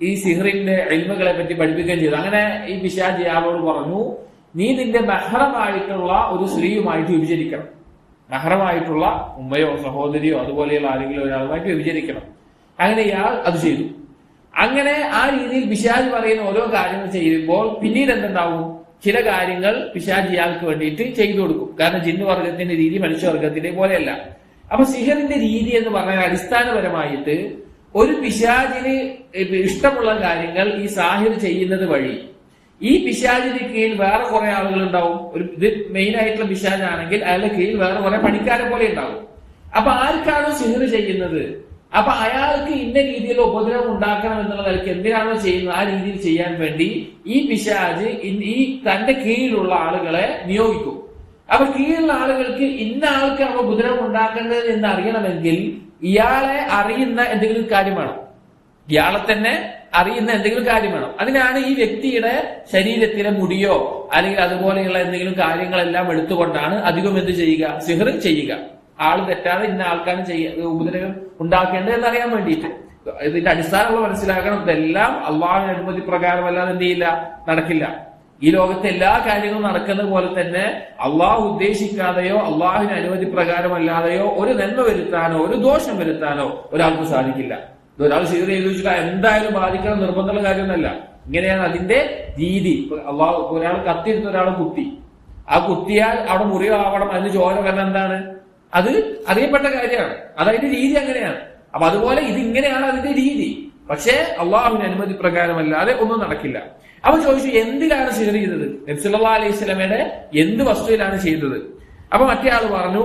ഈ സിഹറിന്റെ ഇൽമുകളെ പറ്റി പഠിപ്പിക്കുകയും ചെയ്തു. അങ്ങനെ ഈ പിശാജ് അയാളോട് പറഞ്ഞു, നീ നിന്റെ മഹ്റമായിട്ടുള്ള ഒരു സ്ത്രീയുമായിട്ട് വ്യഭിചരിക്കണം. മഹ്റമായിട്ടുള്ള ഉമ്മയോ സഹോദരിയോ അതുപോലെയുള്ള ആരെങ്കിലും ഒരാളുമായിട്ട് വ്യഭിചരിക്കണം. അങ്ങനെ ഇയാൾ അത് ചെയ്തു. അങ്ങനെ ആ രീതിയിൽ പിശാച് പറയുന്ന ഓരോ കാര്യങ്ങൾ ചെയ്യുമ്പോൾ പിന്നീട് എന്തുണ്ടാവും? ചില കാര്യങ്ങൾ പിശാച് ഇയാൾക്ക് വേണ്ടിയിട്ട് ചെയ്തു കൊടുക്കും. കാരണം ജിന്ന് വർഗത്തിന്റെ രീതി മനുഷ്യവർഗത്തിന്റെ പോലെയല്ല. അപ്പൊ സിഹറിന്റെ രീതി എന്ന് പറഞ്ഞാൽ അടിസ്ഥാനപരമായിട്ട് ഒരു പിശാചിന് ഇഷ്ടമുള്ള കാര്യങ്ങൾ ഈ സാഹിർ ചെയ്യുന്നത് വഴി ഈ പിശാചിന് കീഴിൽ വേറെ കുറെ ആളുകൾ ഉണ്ടാവും. ഇത് മെയിൻ ആയിട്ടുള്ള പിശാചാണെങ്കിൽ അയാളുടെ കീഴിൽ വേറെ കുറെ പണിക്കാരെ പോലെ ഉണ്ടാവും. അപ്പൊ ആർക്കാണോ സിഹർ ചെയ്യുന്നത്, അപ്പൊ അയാൾക്ക് ഇന്ന രീതിയിൽ ഉപദ്രവം ഉണ്ടാക്കണം എന്നുള്ള നിലയ്ക്ക് എന്തിനാണോ ചെയ്യുന്നത് ആ രീതിയിൽ ചെയ്യാൻ വേണ്ടി ഈ പിശാച് ഈ തന്റെ കീഴിലുള്ള ആളുകളെ നിയോഗിക്കും. അപ്പൊ കീഴിലുള്ള ആളുകൾക്ക് ഇന്ന ആൾക്കാണ് ഉപദ്രവം ഉണ്ടാക്കേണ്ടത് എന്ന് അറിയണമെങ്കിൽ ഇയാളെ അറിയുന്ന എന്തെങ്കിലും കാര്യം വേണം, ഇയാളെ തന്നെ അറിയുന്ന എന്തെങ്കിലും കാര്യം വേണം. അതിനാണ് ഈ വ്യക്തിയുടെ ശരീരത്തിലെ മുടിയോ അല്ലെങ്കിൽ അതുപോലെയുള്ള എന്തെങ്കിലും കാര്യങ്ങളെല്ലാം എടുത്തുകൊണ്ടാണ് അധികം എന്ത് ചെയ്യുക, സിഹർ ചെയ്യുക. ആള് തെറ്റാതെ ഇന്ന ആൾക്കാണ് ഉപദ്രവം ഉണ്ടാക്കേണ്ടത് എന്നറിയാൻ വേണ്ടിയിട്ട്. ഇതിന്റെ അടിസ്ഥാനമുള്ള മനസ്സിലാക്കണം, ഇതെല്ലാം അള്ളാഹുവിന്റെ അനുമതി പ്രകാരമല്ലാതെ എന്ത് ചെയ്യില്ല, നടക്കില്ല. ഈ ലോകത്തെ എല്ലാ കാര്യങ്ങളും നടക്കുന്ന പോലെ തന്നെ അള്ളാഹു ഉദ്ദേശിക്കാതെയോ അള്ളാഹുവിന്റെ അനുമതി പ്രകാരമല്ലാതെയോ ഒരു നന്മ വരുത്താനോ ഒരു ദോഷം വരുത്താനോ ഒരാൾക്ക് സാധിക്കില്ല. ഒരാൾ സിഹർ ചെയ്തു വെച്ചാൽ എന്തായാലും ബാധിക്കണം നിർബന്ധമുള്ള കാര്യമൊന്നുമല്ല. ഇങ്ങനെയാണ് അതിന്റെ രീതി. അള്ളാഹു ഒരാൾ കത്തിയെടുത്ത് ഒരാൾ കുത്തി, ആ കുത്തിയാൽ അവിടെ മുറിവാവണം, അതിന് ചോര വരണം, എന്താണ് അത് അറിയപ്പെട്ട കാര്യമാണ്. അതതിന്റെ രീതി അങ്ങനെയാണ്. അപ്പൊ അതുപോലെ ഇത് ഇങ്ങനെയാണ് അതിന്റെ രീതി. പക്ഷേ അള്ളാഹുവിന്റെ അനുമതി പ്രകാരമല്ലാതെ ഒന്നും നടക്കില്ല. അവൻ ചോദിച്ചു, എന്തിലാണ് സിഹർ ചെയ്തത്? നബി സല്ലല്ലാഹു അലൈഹി വസല്ലമയുടെ എന്ത് വസ്തുവിലാണ് ചെയ്തത്? അപ്പൊ മറ്റേ ആള് പറഞ്ഞു,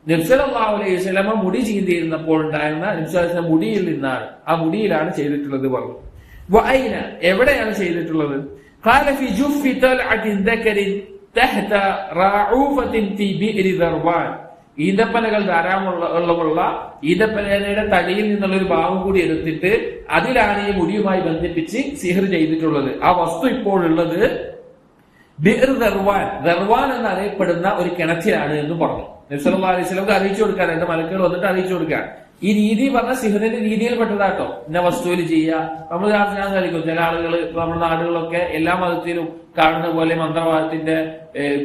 നബി സല്ലല്ലാഹു അലൈഹി വസല്ലമ മുടി ചീന്തിയിരുന്നപ്പോൾ ഉണ്ടായിരുന്ന നബി സല്ലല്ലാഹു അലൈഹി വസല്ലം മുടിയിൽ നിന്നാണ്, ആ മുടിയിലാണ് ചെയ്തിട്ടുള്ളത് പറഞ്ഞു. വഅൈന, എവിടെയാണ് ചെയ്തിട്ടുള്ളത്? ഖാല ഫി ജുഫി തൽഅത്തിൻ ദക്കരിൻ തഹ്ത റഊഫത്തിൻ ഫി ബിഇരി ദർവാൻ. ഈന്തപ്പനകൾ ധാരാളമുള്ള ഈന്തപ്പനയുടെ തടിയിൽ നിന്നുള്ള ഒരു ഭാഗം കൂടി എടുത്തിട്ട് അതിലാണ് ഈ മുടിയുമായി ബന്ധിപ്പിച്ച് സിഹർ ചെയ്തിട്ടുള്ളത്. ആ വസ്തു ഇപ്പോഴുള്ളത് ബിഇർ ദർവാൻ, ദർവാൻ എന്നറിയപ്പെടുന്ന ഒരു കിണറ്റിലാണ് എന്ന് പറഞ്ഞു. നബി സല്ലല്ലാഹു അലൈഹി വസല്ലം അറിയിച്ചു കൊടുക്കാൻ, എന്റെ മലക്കുകൾ വന്നിട്ട് അറിയിച്ചു കൊടുക്കാൻ. ഈ രീതി പറഞ്ഞ സിഹറിന്റെ രീതിയിൽ പെട്ടതാട്ടോ. ഇന്ന വസ്തുവിൽ ചെയ്യുക. നമ്മൾ ഞാൻ കളിക്കും, ചില ആളുകൾ നമ്മുടെ നാടുകളൊക്കെ എല്ലാ മതത്തിലും കാണുന്ന പോലെ മന്ത്രവാദത്തിന്റെ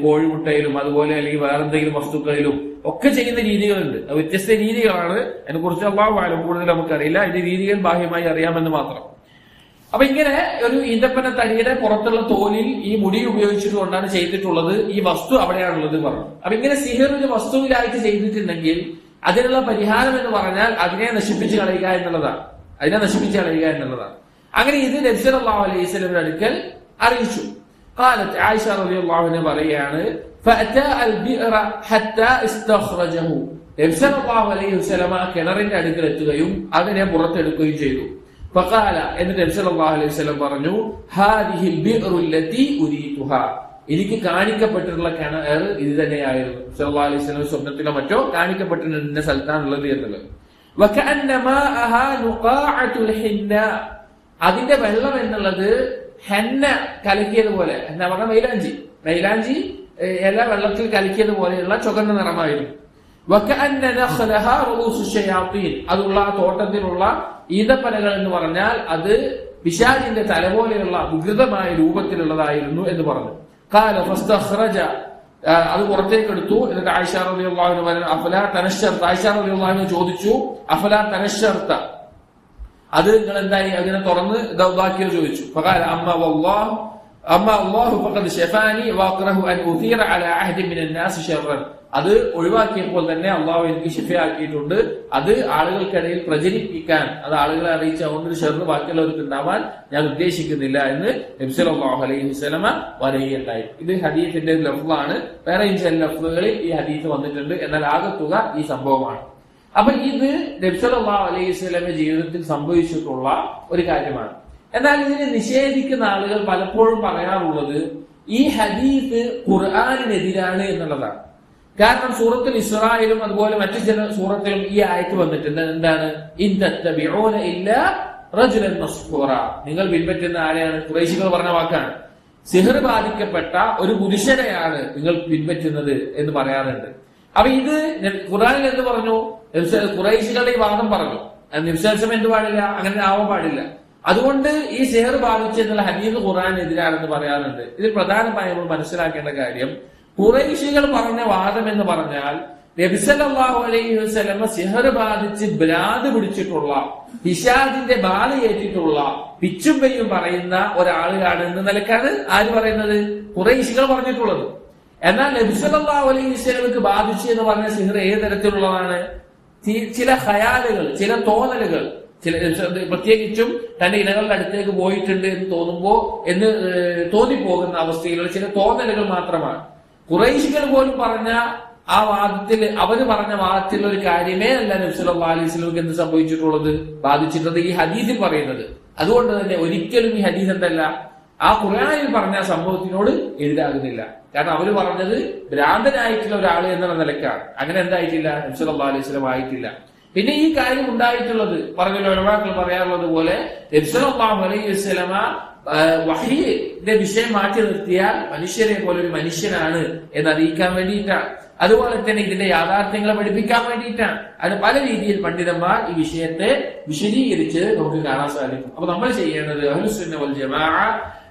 കോഴിമുട്ടയിലും അതുപോലെ അല്ലെങ്കിൽ വേറെന്തെങ്കിലും വസ്തുക്കളിലും ഒക്കെ ചെയ്യുന്ന രീതികളുണ്ട്. വ്യത്യസ്ത രീതികളാണ്. അതിനെ കുറിച്ച് അല്ലാഹു അഅലം, കൂടുതൽ നമുക്കറിയില്ല. അതിന്റെ രീതികൾ ബാഹ്യമായി അറിയാമെന്ന് മാത്രം. അപ്പൊ ഇങ്ങനെ ഒരു ഈന്തപ്പന തടിയുടെ പുറത്തുള്ള തോലിൽ ഈ മുടി ഉപയോഗിച്ചിട്ടുകൊണ്ടാണ് ചെയ്തിട്ടുള്ളത്. ഈ വസ്തു അവിടെയാണുള്ളത് പറഞ്ഞു. അപ്പൊ ഇങ്ങനെ സിഹർ ഒരു വസ്തുവിലായിട്ട് ചെയ്തിട്ടുണ്ടെങ്കിൽ അതിനുള്ള പരിഹാരം എന്ന് പറഞ്ഞാൽ അതിനെ നശിപ്പിച്ച് കളയുക എന്നുള്ളതാണ്. അങ്ങനെ ഇത് നബി സല്ലല്ലാഹു അലൈഹി വസല്ലമയുടെ അടുക്കൽ അറിയിച്ചു. ഖാലത്ത് ആയിഷ റളിയല്ലാഹു അൻഹ പറയാണ്, ഫഅതാ അൽബിഅറ ഹത്താ ഇസ്തഖ്റജഹു. നബി സല്ലല്ലാഹു അലൈഹി വസല്ലമ കിണറിന്റെ അടുക്കൽ എത്തുകയും അതിനെ പുറത്തെടുക്കുകയും ചെയ്തു. ഫഖാല, എന്നിട്ട് നബി സല്ലല്ലാഹു അലൈഹി വസല്ലം പറഞ്ഞു, ഹാദിഹിൽ ബിഅറു അല്ലതി ഉരീതുഹാ. എനിക്ക് കാണിക്കപ്പെട്ടിട്ടുള്ള കിണർ ഇത് തന്നെയായിരുന്നു. സല്ലല്ലാഹു അലൈഹി വസല്ലം സ്വപ്നത്തിലോ മറ്റോ കാണിക്കപ്പെട്ടിട്ടുണ്ട് ഇന്ന സ്ഥലത്താണുള്ളത് എന്നുള്ളത്. വകഅന്ന മാഅഹാ നുഖാഅത്തുൽ ഹിന്ന. അതിന്റെ വെള്ളം എന്നുള്ളത് ഹെന്ന കലക്കിയതുപോലെ, എന്താ പറഞ്ഞ മൈലാഞ്ചി എല്ലാ വെള്ളത്തിൽ കലക്കിയതുപോലെയുള്ള ചുവന്ന നിറമായിരുന്നു. വകഅന്ന നഖലഹാ റൂസു ശയാത്തീൻ. അതുള്ള ആ തോട്ടത്തിലുള്ള ഈന്തപ്പനകൾ എന്ന് പറഞ്ഞാൽ അത് പിശാചിന്റെ തല പോലെയുള്ള വികൃതമായ രൂപത്തിലുള്ളതായിരുന്നു എന്ന് പറഞ്ഞു. ഖാല ഫസ്തഖ്റജ, അത് പുറത്തേക്ക് എടുത്തു. എന്നിട്ട് ആയിഷ റളിയല്ലാഹു അൻഹ പറഞ്ഞു, അഫലാ തനശ്ശർത. ആയിഷ റളിയല്ലാഹു അൻഹ ചോദിച്ചു, അഫലാ തനശ്ശർത, അത് നിങ്ങൾ എന്തായി അതിനെ തുറന്ന് ഇതാക്കിയോ ചോദിച്ചു. ഫഖാല അമ്മാ അല്ലാഹു ഫഖദ് ശഫാനി വഅക്റഹു അൻ ഉതീറ അലാ അഹദി മിനൻ നാസ് ശർറൻ. അത് ഒഴിവാക്കിയപ്പോൾ തന്നെ അള്ളാഹു എനിക്ക് ശിഫയാക്കിയിട്ടുണ്ട്. അത് ആളുകൾക്കിടയിൽ പ്രചരിപ്പിക്കാൻ, അത് ആളുകളെ അറിയിച്ച അതുകൊണ്ടൊരു ഷെറ് ബാക്കിയുള്ളവർക്ക് ഉണ്ടാവാൻ ഞാൻ ഉദ്ദേശിക്കുന്നില്ല എന്ന് നബി സല്ലല്ലാഹു അലൈഹി വസല്ലമ പറയുകയുണ്ടായി. ഇത് ഹദീസിന്റെ ലഫ്ളാണ്. വേറെ ചില ലഫ്ളുകളിൽ ഈ ഹദീസ് വന്നിട്ടുണ്ട്. എന്നാൽ ആകത്തുക ഈ സംഭവമാണ്. അപ്പൊ ഇത് നബി സല്ലല്ലാഹു അലൈഹി വസല്ലമയുടെ ജീവിതത്തിൽ സംഭവിച്ചിട്ടുള്ള ഒരു കാര്യമാണ്. എന്നാൽ ഇതിനെ നിഷേധിക്കുന്ന ആളുകൾ പലപ്പോഴും പറയാറുള്ളത് ഈ ഹദീസ് ഖുർആനിനെതിരാണ് എന്നുള്ളതാണ്. കാരണം സൂറത്തുൽ ഇസ്രായിലും അതുപോലെ മറ്റു ചില സൂറത്തിലും ഈ ആയത്ത് വന്നിട്ടുണ്ട്. എന്താണ്? ഇൻ തത്തബിഊന ഇല്ലാ റജുലൻ മസ്ഹൂറ. നിങ്ങൾ പിൻപറ്റുന്ന ആരെയാണ്? ഖുറൈശികൾ പറഞ്ഞ വാക്കാണ്. സിഹർ ബാധിക്കപ്പെട്ട ഒരു പുരുഷനെയാണ് നിങ്ങൾ പിൻപറ്റുന്നത് എന്ന് പറയാറുണ്ട്. അപ്പൊ ഇത് ഖുർആനിൽ എന്ത് പറഞ്ഞു? ഖുറൈശികളുടെ ഈ വാദം പറഞ്ഞു. നിശ്വാസം എന്ത് പാടില്ല, അങ്ങനെ ആവാൻ പാടില്ല. അതുകൊണ്ട് ഈ സിഹർ ബാധിച്ചെന്നുള്ള ഹദീസ് ഖുർആനെതിരാണെന്ന് പറയാറുണ്ട്. ഇതിൽ പ്രധാനമായി നമ്മൾ മനസ്സിലാക്കേണ്ട കാര്യം, ഖുറൈശികൾ പറഞ്ഞ വാദം എന്ന് പറഞ്ഞാൽ നബി സല്ലല്ലാഹു അലൈഹി വസല്ലമ സിഹർ ബാധിച്ച് ഭ്രാന്ത് പിടിച്ചിട്ടുള്ള, പിശാചിന്റെ ബാധ ഏറ്റിട്ടുള്ള, പിച്ചും പെയ്യും പറയുന്ന ഒരാളാണ് എന്ന നിലക്കാണ് ആര് പറയുന്നത്? ഖുറൈശികൾ പറഞ്ഞിട്ടുള്ളത്. എന്നാൽ നബി സല്ലല്ലാഹു അലൈഹി വസല്ലമക്ക് ബാധിച്ചു എന്ന് പറഞ്ഞ സിഹർ ഏത് തരത്തിലുള്ളതാണ്? ചില ഖയാലുകൾ, ചില തോന്നലുകൾ, പ്രത്യേകിച്ചും തന്റെ ഇണകളുടെ അടുത്തേക്ക് പോയിട്ടുണ്ട് എന്ന് തോന്നിപ്പോകുന്ന അവസ്ഥയിലുള്ള ചില തോന്നലുകൾ മാത്രമാണ്. ഖുറൈശികൾ പോലും പറഞ്ഞ ആ വാദത്തിൽ, അവര് പറഞ്ഞ വാദത്തിലുള്ള ഒരു കാര്യമേ അല്ല നബി സല്ലല്ലാഹു അലൈഹി വസല്ലമക്ക് എന്ത് സംഭവിച്ചിട്ടുള്ളത്, ബാധിച്ചിട്ടുള്ളത് ഈ ഹദീസിൽ പറയുന്നത്. അതുകൊണ്ട് തന്നെ ഒരിക്കലും ഈ ഹദീസ് എന്തല്ല, ആ ഖുർആനിൽ പറഞ്ഞ സംഭവത്തിനോട് എതിരാകുന്നില്ല. കാരണം അവര് പറഞ്ഞത് ഭ്രാന്തനായിട്ടുള്ള ഒരാൾ എന്നുള്ള നിലക്കാണ്. അങ്ങനെ എന്തായിട്ടില്ല, നബി സല്ലല്ലാഹു അലൈഹി വസല്ലം ആയിട്ടില്ല. പിന്നെ ഈ കാര്യം ഉണ്ടായിട്ടുള്ളത് പറഞ്ഞ ഉലമാക്കൾ പറയാറുള്ളത് പോലെ നബി സല്ലല്ലാഹു അലൈഹി വസല്ലമ വഹീന്റെ വിഷയം മാറ്റി നിർത്തിയാൽ മനുഷ്യരെ പോലെ ഒരു മനുഷ്യനാണ് എന്ന് അറിയിക്കാൻ വേണ്ടിയിട്ടാണ്. അതുപോലെ തന്നെ ഇതിന്റെ യാഥാർത്ഥ്യങ്ങളെ പഠിപ്പിക്കാൻ വേണ്ടിയിട്ടാണ്. അത് പല രീതിയിൽ പണ്ഡിതന്മാർ ഈ വിഷയത്തെ വിശദീകരിച്ച് നമുക്ക് കാണാൻ സാധിക്കും. അപ്പൊ നമ്മൾ ചെയ്യേണ്ടത് അഹ്ലുസുന്ന വൽ ജമാഅ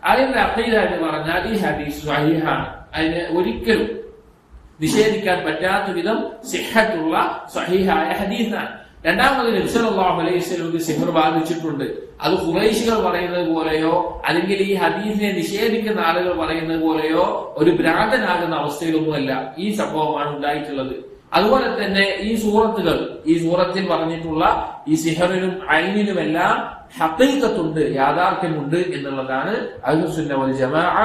അതിന്റെ അഖീദ എന്ന് പറഞ്ഞാൽ ഈ ഹദീസ് സ്വഹീഹാണ്, അതിനെ ഒരിക്കലും നിഷേധിക്കാൻ പറ്റാത്ത വിധം സിഹത്തുള്ള സ്വഹീഹായ ഹദീസാണ്. രണ്ടാമത് നബി സല്ലല്ലാഹു അലൈഹി വസല്ലമക്ക് സിഹ്ർ ബാധിച്ചിട്ടുണ്ട്. അത് ഖുറൈശികൾ പറയുന്നത് പോലെയോ അല്ലെങ്കിൽ ഈ ഹദീസിനെ നിഷേധിക്കുന്ന ആളുകൾ പറയുന്നത് പോലെയോ ഒരു ഭ്രാന്തനാകുന്ന അവസ്ഥയിലൊന്നുമല്ല ഈ സംഭവമാണ് ഉണ്ടായിട്ടുള്ളത്. അതുപോലെ തന്നെ ഈ സൂറത്തിൽ പറഞ്ഞിട്ടുള്ള ഈ സിഹറിനും ഐനിനുമെല്ലാം ഹഖീഖത്തുണ്ട്, യാഥാർത്ഥ്യമുണ്ട് എന്നുള്ളതാണ് അഹ്ലുസുന്ന വൽ ജമാഅ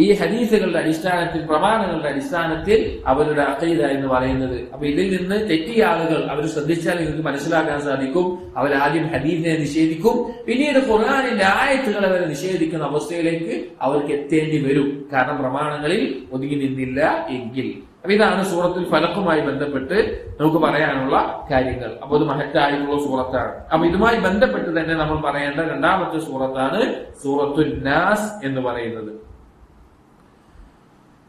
ഈ ഹദീസുകളുടെ അടിസ്ഥാനത്തിൽ, പ്രമാണങ്ങളുടെ അടിസ്ഥാനത്തിൽ അവരുടെ അഖീദ എന്ന് പറയുന്നത്. അപ്പൊ ഇതിൽ നിന്ന് തെറ്റിയ ആളുകൾ അവർ ശ്രദ്ധിച്ചാൽ നിങ്ങൾക്ക് മനസ്സിലാക്കാൻ സാധിക്കും. അവരാദ്യം ഹദീസിനെ നിഷേധിക്കും, പിന്നീട് ഖുർആനിന്റെ ആയത്തുകളെ വരെ നിഷേധിക്കുന്ന അവസ്ഥയിലേക്ക് അവർക്ക് എത്തേണ്ടി വരും. കാരണം പ്രമാണങ്ങളിൽ ഒതുങ്ങി നിന്നില്ല എങ്കിൽ. അപ്പൊ ഇതാണ് സൂറത്തുൽ ഫലഖുമായി ബന്ധപ്പെട്ട് നമുക്ക് പറയാനുള്ള കാര്യങ്ങൾ. അപ്പൊ ഇത് മഹത്തായിട്ടുള്ള സൂറത്താണ്. അപ്പൊ ഇതുമായി ബന്ധപ്പെട്ട് തന്നെ നമ്മൾ പറയേണ്ട രണ്ടാമത്തെ സൂറത്താണ് സൂറത്തുൻ നാസ് എന്ന് പറയുന്നത്.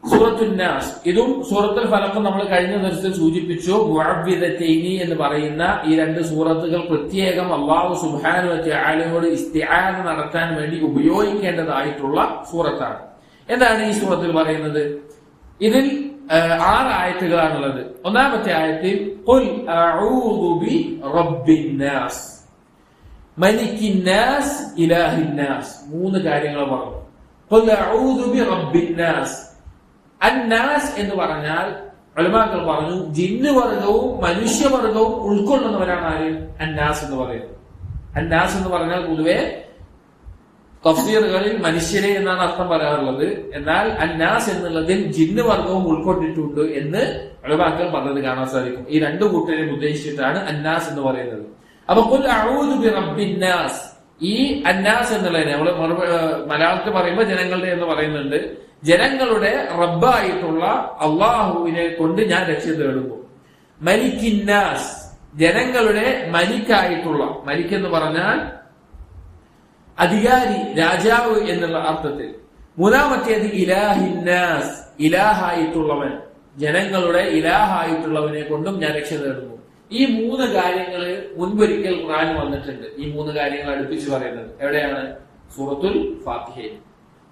സൂറത്തുൻ നാസ് ഇതും സൂറത്തുൽ ഫലഖും നമ്മൾ കഴിഞ്ഞ ദിവസത്തിൽ സൂചിപ്പിച്ചു. മുഅവ്വിദതൈനി എന്ന് പറയുന്ന ഈ രണ്ട് സൂറത്തുകൾ പ്രത്യേകം അല്ലാഹു സുബ്ഹാനഹു വ തആലയോട് ഇസ്തിആന നടത്താൻ വേണ്ടി ഉപയോഗിക്കേണ്ടതായിട്ടുള്ള സൂറത്താണ്. എന്താണ് ഈ സൂറത്തിൽ പറയുന്നത്? ഇതിൽ 6 ആയത്തുകളാണുള്ളത്. ഒന്നാമത്തെ ആയത്തിൽ ഖുൽ അഊദു ബി റബ്ബിന്നാസ് മലിക്കിന്നാസ് ഇലാഹിന്നാസ് 3 കാര്യങ്ങൾ പറഞ്ഞു. ഖുൽ അഊദു ബി റബ്ബിന്നാസ്. അന്നാസ് എന്ന് പറഞ്ഞാൽ ഉലമാക്കൾ പറഞ്ഞു ജിന്ന് വർഗവും മനുഷ്യവർഗവും ഉൾക്കൊള്ളുന്നവരാണ് ആര്? അന്നാസ് എന്ന് പറയുന്നത്. അന്നാസ് എന്ന് പറഞ്ഞാൽ പൊതുവെ തഫ്സീറുകളിൽ മനുഷ്യരെ എന്നാണ് അർത്ഥം പറയാറുള്ളത്. എന്നാൽ അന്നാസ് എന്നുള്ളതിൽ ജിന്ന് വർഗവും ഉൾക്കൊണ്ടിട്ടുണ്ട് എന്ന് ഉലമാക്കൾ പറഞ്ഞത് കാണാൻ സാധിക്കും. ഈ 2 കൂട്ടരെയും ഉദ്ദേശിച്ചിട്ടാണ് അന്നാസ് എന്ന് പറയുന്നത്. അപ്പൊ ഖുൽ അഊദു ബി റബ്ബിന്നാസ്, ഈ അന്നാസ് എന്നുള്ളതിനെ നമ്മള് മലയാളത്തിൽ പറയുമ്പോൾ ജനങ്ങളുടെ എന്ന് പറയുന്നുണ്ട്. ജനങ്ങളുടെ റബ്ബായിട്ടുള്ള അള്ളാഹുവിനെ കൊണ്ട് ഞാൻ രക്ഷ തേടുന്നു. മലിക്കിന്നാസ്, ജനങ്ങളുടെ മലിക്കായിട്ടുള്ള, മലിക് എന്ന് പറഞ്ഞാൽ അധികാരി, രാജാവ് എന്നുള്ള അർത്ഥത്തിൽ. മൂന്നാമത്തേത് ഇലാഹിന്നാസ്, ഇലാഹായിട്ടുള്ളവൻ, ജനങ്ങളുടെ ഇലാഹായിട്ടുള്ളവനെ കൊണ്ടും ഞാൻ രക്ഷ തേടുന്നു. ഈ 3 കാര്യങ്ങള് മുൻപൊരിക്കൽ ഖുർആൻ വന്നിട്ടുണ്ട്. ഈ 3 കാര്യങ്ങൾ അടുപ്പിച്ച് പറയുന്നത് എവിടെയാണ്? സൂറത്തുൽ ഫാത്തിഹയിൽ.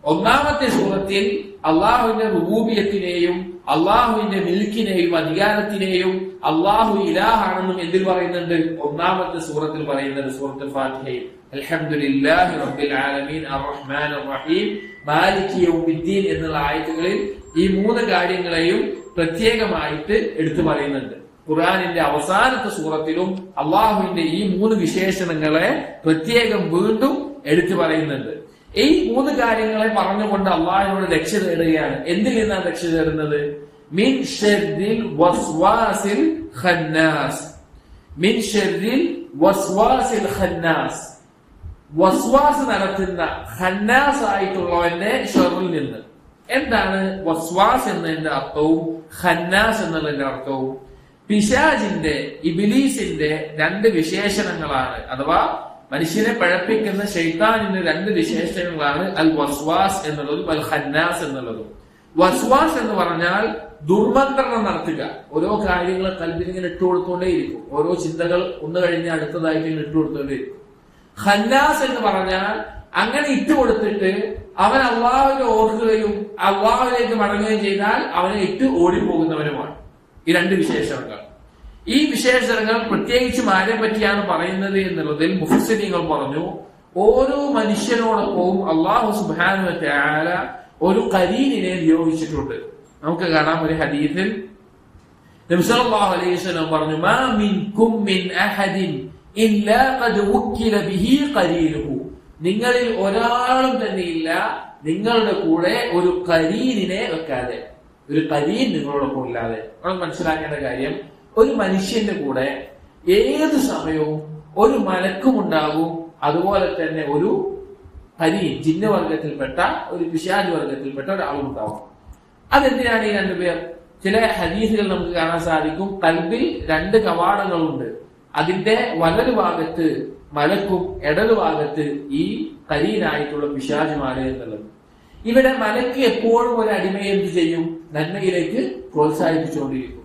ഒന്നാമത്തെ സൂറത്തിൽ അള്ളാഹുവിന്റെ റുബൂബിയത്തിനെയും അള്ളാഹുവിന്റെ മിൽക്കിനെയും അധികാരത്തിനെയും അള്ളാഹു ഇലാഹാണെന്നും എന്തിൽ പറയുന്നുണ്ട്? ഒന്നാമത്തെ സൂറത്തിൽ പറയുന്നുണ്ട്, സൂറത്തുൽ ഫാത്തിഹയിൽ. അൽഹംദുലില്ലാഹി റബ്ബിൽ ആലമീൻ അർറഹ്മാനിർ റഹീം മാലികി യൗമിദ്ദീൻ എന്നുള്ള ആയത്തുകളിൽ ഈ 3 കാര്യങ്ങളെയും പ്രത്യേകമായിട്ട് എടുത്തു പറയുന്നുണ്ട്. ഖുർആനിന്റെ അവസാനത്തെ സൂറത്തിലും അള്ളാഹുവിന്റെ ഈ 3 വിശേഷണങ്ങളെ പ്രത്യേകം വീണ്ടും എടുത്തു പറയുന്നുണ്ട്. ഈ 3 കാര്യങ്ങളെ പറഞ്ഞുകൊണ്ട് അള്ളാഹുവിനോട് രക്ഷ തേടുകയാണ്. എന്തിൽ നിന്നാണ് രക്ഷ തേടുന്നത്? മിൻ ശർരിൽ വസ്വാസിൽ ഖന്നാസ്. മിൻ ശർരിൽ വസ്വാസിൽ ഖന്നാസ്, വസ്വാസ് നടത്തുന്ന ഖന്നാസ് ആയിട്ടുള്ളവന്റെ ഷർറിൽ നിന്ന്. എന്താണ് വസ്വാസ് എന്നതിന്റെ അർത്ഥവും ഖന്നാസ് എന്നുള്ളതിന്റെ അർത്ഥവും? പിശാചിന്റെ, ഇബ്ലീസിന്റെ 2 വിശേഷണങ്ങളാണ്. അഥവാ മനുഷ്യനെ പഴപ്പിക്കുന്ന ശൈത്താനിന്റെ 2 വിശേഷണങ്ങളാണ് അൽ വസ്വാസ് എന്നുള്ളതും അൽ ഖന്നാസ് എന്നുള്ളതും. വസ്വാസ് എന്ന് പറഞ്ഞാൽ ദുർമന്ത്രണം നടത്തുക. ഓരോ കാര്യങ്ങളെ കൽബിൽ ഇങ്ങനെ ഇട്ടുകൊടുത്തോണ്ടേയിരിക്കും. ഓരോ ചിന്തകൾ ഒന്ന് കഴിഞ്ഞ് അടുത്തതായിട്ട് ഇങ്ങനെ ഇട്ടുകൊടുത്തോണ്ടേയിരിക്കും. ഖന്നാസ് എന്ന് പറഞ്ഞാൽ അങ്ങനെ ഇട്ടുകൊടുത്തിട്ട് അവൻ അള്ളാഹുവിനെ ഓർക്കുകയും അള്ളാഹുവിലേക്ക് മടങ്ങുകയും ചെയ്താൽ അവനെ ഇട്ട് ഓടിപ്പോകുന്നവനുമാണ്. ഈ 2 വിശേഷണങ്ങൾ. ഈ വിശേഷണങ്ങൾ പ്രത്യേകിച്ചും ആരെ പറ്റിയാണ് പറയുന്നത് എന്നുള്ളതിൽ മുഫസ്സിരീങ്ങൾ പറഞ്ഞു, ഓരോ മനുഷ്യനോടൊപ്പവും അല്ലാഹു സുബ്ഹാനഹു വ തആല ഒരു ഖരീനിനെ നിയോഗിച്ചിട്ടുണ്ട്. നമുക്ക് കാണാം ഒരു ഹദീസിൽ നബി സല്ലല്ലാഹു അലൈഹി വസല്ലം പറഞ്ഞു, മാ മിൻകും മിൻ അഹദിൻ ഇല്ലാ ഖദ് വക്കില ബിഹി ഖരീനുഹു, നിങ്ങളിൽ ഒരാളും തന്നെയില്ല നിങ്ങളുടെ കൂടെ ഒരു ഖരീനിനെ വെക്കാതെ, ഒരു ഖരീൻ നിങ്ങളോടൊപ്പം ഇല്ലാതെ. നമ്മൾ മനസ്സിലാക്കേണ്ട കാര്യം, ഒരു മനുഷ്യന്റെ കൂടെ ഏത് സമയവും ഒരു മലക്കും ഉണ്ടാകും, അതുപോലെ തന്നെ ഒരു ഖരീൻ ജിന്ന് വർഗത്തിൽപ്പെട്ട ഒരു പിശാച് വർഗത്തിൽപ്പെട്ട ഒരാളും ഉണ്ടാവും. അതെന്തിനാണ് ഈ രണ്ടുപേർ? ചില ഹദീസുകൾ നമുക്ക് കാണാൻ സാധിക്കും, കൽബിൽ 2 കവാടങ്ങളുണ്ട്. അതിന്റെ വലതു ഭാഗത്ത് മലക്കും ഇടതു ഭാഗത്ത് ഈ ഖരീനായിട്ടുള്ള പിശാചുമാണ് എന്നുള്ളത്. ഇവിടെ മലക്ക് എപ്പോഴും ഒരു അടിമയെ എന്ത് ചെയ്യും? നന്മയിലേക്ക് പ്രോത്സാഹിപ്പിച്ചുകൊണ്ടിരിക്കും.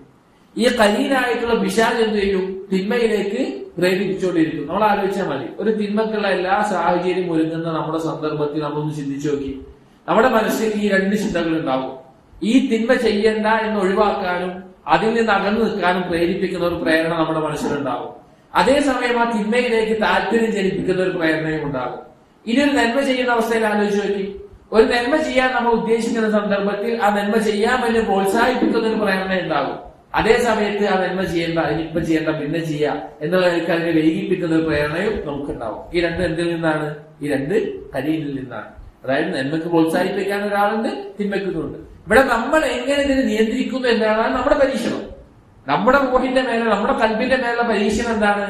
ഈ ഖരീനായിട്ടുള്ള പിശാച് എന്ത് ചെയ്യും? തിന്മയിലേക്ക് പ്രേരിപ്പിച്ചുകൊണ്ടിരിക്കും. നമ്മൾ ആലോചിച്ചാൽ മതി, ഒരു തിന്മക്കുള്ള എല്ലാ സാഹചര്യം ഒരുങ്ങുന്ന നമ്മുടെ സന്ദർഭത്തിൽ നമ്മളൊന്ന് ചിന്തിച്ചു നോക്കി. നമ്മുടെ മനസ്സിൽ ഈ 2 ചിന്തകൾ ഉണ്ടാവും. ഈ തിന്മ ചെയ്യണ്ട എന്ന് ഒഴിവാക്കാനും അതിൽ നിന്ന് അകന്നു നിൽക്കാനും പ്രേരിപ്പിക്കുന്ന ഒരു പ്രേരണ നമ്മുടെ മനസ്സിലുണ്ടാവും. അതേസമയം ആ തിന്മയിലേക്ക് താല്പര്യം ജനിപ്പിക്കുന്ന ഒരു പ്രേരണയും ഉണ്ടാകും. ഇനി ഒരു നന്മ ചെയ്യുന്ന അവസ്ഥയിൽ ആലോചിച്ച് നോക്കി. ഒരു നന്മ ചെയ്യാൻ നമ്മൾ ഉദ്ദേശിക്കുന്ന സന്ദർഭത്തിൽ ആ നന്മ ചെയ്യാൻ വേണ്ടി പ്രോത്സാഹിപ്പിക്കുന്ന ഒരു പ്രേരണ ഉണ്ടാകും. അതേ സമയത്ത് ആ നന്മ ചെയ്യേണ്ട, ഇനിയിപ്പൊ ചെയ്യേണ്ട, പിന്നെ ചെയ്യാം എന്നുള്ള അതിനെ വൈകിപ്പിക്കുന്ന ഒരു പ്രേരണയും നമുക്കുണ്ടാവും. ഈ 2 എന്തിൽ നിന്നാണ്? ഈ 2 ഖരീനിൽ നിന്നാണ്. അതായത് നന്മക്ക് പ്രോത്സാഹിപ്പിക്കാൻ ഒരാളുണ്ട്, തിന്മയ്ക്കുന്നുണ്ട്. ഇവിടെ നമ്മൾ എങ്ങനെ ഇതിനെ നിയന്ത്രിക്കുന്നു എന്നതാണ് നമ്മുടെ പരീക്ഷണം. നമ്മുടെ റൂഹിന്റെ മേലെ, നമ്മുടെ കൽബിന്റെ മേലുള്ള പരീക്ഷണം എന്താണ്?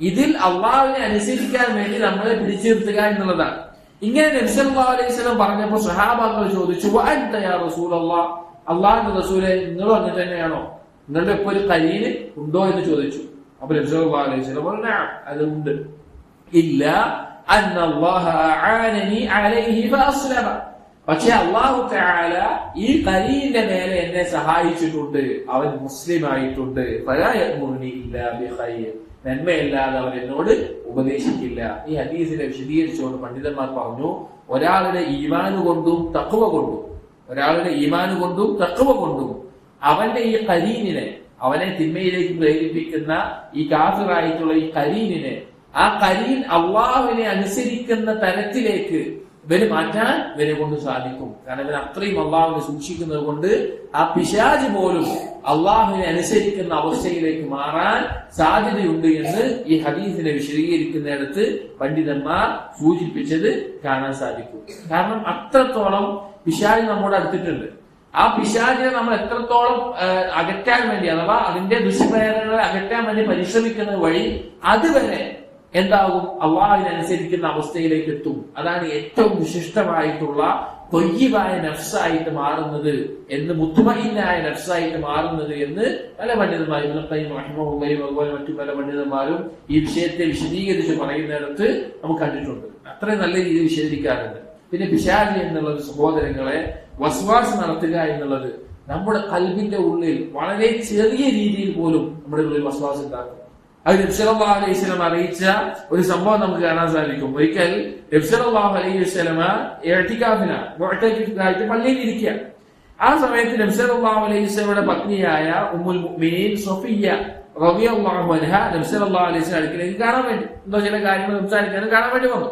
ഇതിൽ അള്ളാഹുവിനെ അനുസരിക്കാൻ വേണ്ടി നമ്മളെ പിടിച്ചു നിർത്തുക എന്നുള്ളതാണ്. ഇങ്ങനെ നബി സല്ലല്ലാഹു അലൈഹി വസല്ലം പറഞ്ഞപ്പോൾ സ്വഹാബാക്കൾ ചോദിച്ചു, വഅൻത യാ റസൂലല്ലാഹ്, അള്ളാഹുവിന്റെ റസൂലേ നിങ്ങളും അങ്ങനെ തന്നെയാണോ? നിങ്ങളുടെ ഇപ്പൊ ഒരു ഖരീന് ഉണ്ടോ എന്ന് ചോദിച്ചു. അപ്പൊ നബി സല്ലല്ലാഹു അലൈഹി വസല്ലം പറഞ്ഞു, അതുണ്ട്. ഇല്ല അന്നല്ലാഹ അആനനി അലൈഹി ഫഅസ്ലമ, പക്ഷെ അല്ലാഹു തആല ഈ ഖരീന്റെ മേലെ എന്നെ സഹായിച്ചിട്ടുണ്ട്, അവൻ മുസ്ലിം ആയിട്ടുണ്ട്. ഫലാ യഅ്മുറുനി ഇല്ലാ ബിഖൈർ, നന്മയല്ലാതെ അവൻ എന്നോട് ഉപദേശിക്കില്ല. ഈ ഹദീസിനെ വിശദീകരിച്ചുകൊണ്ട് പണ്ഡിതന്മാർ പറഞ്ഞു, ഒരാളുടെ ഈമാൻ കൊണ്ടും തഖ്വ കൊണ്ടും, ഒരാളുടെ ഈമാൻ കൊണ്ടും തഖ്വ കൊണ്ടും അവന്റെ ഈ ഖരീനിനെ, അവനെ തിന്മയിലേക്ക് പ്രേരിപ്പിക്കുന്ന ഈ കാഫിറായിട്ടുള്ള ഈ ഖരീനിനെ, ആ ഖരീൻ അള്ളാഹുവിനെ അനുസരിക്കുന്ന തരത്തിലേക്ക് ഇവര് മാറ്റാൻ ഇവരെ കൊണ്ട് സാധിക്കും. കാരണം ഇവർ അത്രയും അള്ളാഹുവിനെ സൂക്ഷിക്കുന്നത് കൊണ്ട് ആ പിശാച് പോലും അള്ളാഹുവിനെ അനുസരിക്കുന്ന അവസ്ഥയിലേക്ക് മാറാൻ സാധ്യതയുണ്ട് എന്ന് ഈ ഹദീസിനെ വിശദീകരിക്കുന്നിടത്ത് പണ്ഡിതന്മാർ സൂചിപ്പിച്ചത് കാണാൻ സാധിക്കും. കാരണം അത്രത്തോളം പിശാച് നമ്മോട് അടുത്തിട്ടുണ്ട്. ആ പിശാചിനെ നമ്മൾ എത്രത്തോളം അകറ്റാൻ വേണ്ടി, അഥവാ അതിന്റെ ദുഷ്പ്രേരണകളെ അകറ്റാൻ വേണ്ടി പരിശ്രമിക്കുന്നത് വഴി അതുവരെ എന്താകും? അള്ളാഹുവിനനുസരിക്കുന്ന അവസ്ഥയിലേക്ക് എത്തും. അതാണ് ഏറ്റവും വിശിഷ്ടമായിട്ടുള്ള ത്വയ്യിബായ നഫ്സായിട്ട് മാറുന്നത് എന്ന്, മുത്മഇന്നായ നഫ്സായിട്ട് മാറുന്നത് എന്ന് പല പണ്ഡിതന്മാരും, ഇബ്നു ഖയ്യിം റഹിമഹുല്ലാഹി അതുപോലെ മറ്റു പല പണ്ഡിതന്മാരും ഈ വിഷയത്തെ വിശദീകരിച്ച് പറയുന്നിടത്ത് നമുക്ക് കണ്ടിട്ടുണ്ട്. അത്രയും നല്ല രീതിയിൽ വിശദീകരിക്കാറുണ്ട്. പിന്നെ പിശാച് എന്നുള്ള സഹോദരങ്ങളെ വസ്വാസ് നടത്തുക എന്നുള്ളത് നമ്മുടെ ഖൽബിന്റെ ഉള്ളിൽ വളരെ ചെറിയ രീതിയിൽ പോലും നമ്മുടെ ഉള്ളിൽ വസ്വാസ് ഉണ്ടാക്കും. അത് നബി സല്ലല്ലാഹു അലൈഹി വസല്ലം അറിയിച്ച ഒരു സംഭവം നമുക്ക് കാണാൻ സാധിക്കും. ഒരിക്കൽ നബി സല്ലല്ലാഹു അലൈഹി വസല്ലം മുഅ്തകിഫായിട്ട് പള്ളിയിൽ ഇരിക്കുക. ആ സമയത്ത് നബി സല്ലല്ലാഹു അലൈഹി വസല്ലമയുടെ പത്നിയായ ഉമ്മുൽ മുഅ്മിനീൻ സഫിയ്യ റളിയല്ലാഹു അൻഹ നബി സല്ലല്ലാഹു അലൈഹി വസല്ലം അടുക്കലേക്ക് കാണാൻ വേണ്ടി, എന്തോ ചില കാര്യങ്ങൾ സംസാരിക്കാനും കാണാൻ വേണ്ടി വന്നു.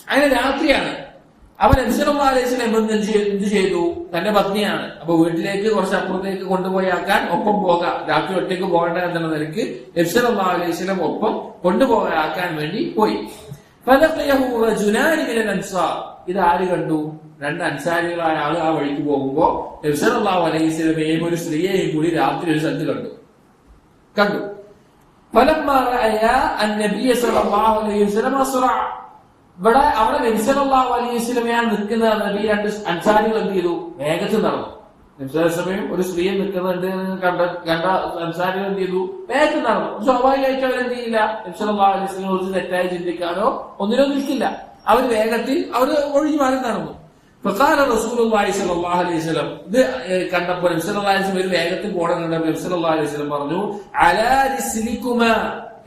അങ്ങനെ രാത്രിയാണ്. അവൻ നബി സല്ലല്ലാഹു അലൈഹി വസല്ലം എന്ത് ചെയ്തു? തന്റെ പത്നിയാണ്, അപ്പൊ വീട്ടിലേക്ക് കുറച്ച് അപ്പുറത്തേക്ക് കൊണ്ടുപോയി ആക്കാൻ ഒപ്പം പോകാം, രാത്രി ഒറ്റയ്ക്ക് പോകേണ്ട എന്നുള്ള നിലയ്ക്ക് നബി സല്ലല്ലാഹു അലൈഹി വസല്ലം ഒപ്പം കൊണ്ടുപോകാൻ വേണ്ടി പോയി. ഇത് ആര് കണ്ടു? 2 അൻസാരികളായ ആള് ആ വഴിക്ക് പോകുമ്പോ നബി സല്ലല്ലാഹു അലൈഹി വസല്ലമയെയും ഒരു സ്ത്രീയെയും കൂടി രാത്രി ഒരു സ്ഥലത്ത് കണ്ടു. ഫലമ്മാ റഅയ അൻ-നബിയ്യ സല്ലല്ലാഹു അലൈഹി വസല്ലം അസ്റഅ, ഇവിടെ അവിടെ നബി സല്ലല്ലാഹു അലൈഹി വസല്ലമയാണ് നിൽക്കുന്ന നബി 2 അൻസാരികൾ എന്ത് ചെയ്തു? വേഗത്തിൽ നടന്നു. നബി സല്ലല്ലാഹു അലൈഹി വസല്ലമയും ഒരു സ്ത്രീയെ നിൽക്കുന്നുണ്ട് കണ്ട അൻസാരികൾ എന്ത് ചെയ്തു? വേഗത്തിൽ നടന്നു. സ്വാഭാവികമായിട്ട് അവരെന്ത് ചെയ്യില്ല? നബി സല്ലല്ലാഹു അലൈഹി വസല്ലം കുറിച്ച് തെറ്റായി ചിന്തിക്കാനോ ഒന്നിനോ നിൽക്കില്ല. അവർ വേഗത്തിൽ ഒഴിഞ്ഞു മാറി നടന്നു. ഫഖാല റസൂലുള്ളാഹി സ്വല്ലല്ലാഹു അലൈഹി വസല്ലം, ഇത് കണ്ടപ്പോൾ നബി സല്ലല്ലാഹു അലൈഹി വസല്ലം ഒരു വേഗത്തിൽ പോകണം കണ്ടപ്പോൾ നബി സല്ലല്ലാഹു അലൈഹി വസല്ലം പറഞ്ഞു, അലാ റിസ്ലികുമാ,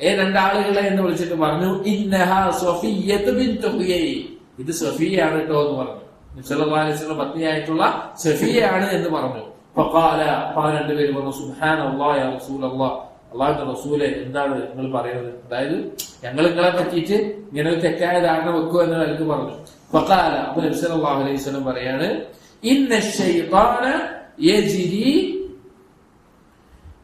2 ആളുകളെ എന്ന് വിളിച്ചിട്ട് പറഞ്ഞു, ഇന്നഹാ സഫിയ്യത്തു ബിൻതു ഹുയൈ, ഇത് സഫിയാണ് കേട്ടോ എന്ന് പറഞ്ഞു. നബി സല്ലല്ലാഹു അലൈഹി വസല്ലം പത്നിയായിട്ടുള്ള സഫിയയാണ് എന്ന് പറഞ്ഞു. ഫഖാല, 2 പേര് പറഞ്ഞു, സുബ്ഹാനല്ലാഹി യാ റസൂലല്ലാഹ്, അല്ലാഹുവിന്റെ റസൂലെ എന്താണ് നിങ്ങൾ പറയുന്നത്? അതായത് ഞങ്ങൾ നിങ്ങളെ പറ്റിയിട്ട് ഇങ്ങനെ ഒരു തെറ്റായ ധാരണ വെക്കുക എന്ന് എനിക്ക് പറഞ്ഞു. ഫഖാല, അപ്പൊ നബി സല്ലല്ലാഹു അലൈഹി വസല്ലം പറയാണ്, ഇന്ന ശൈത്താന യജ്രി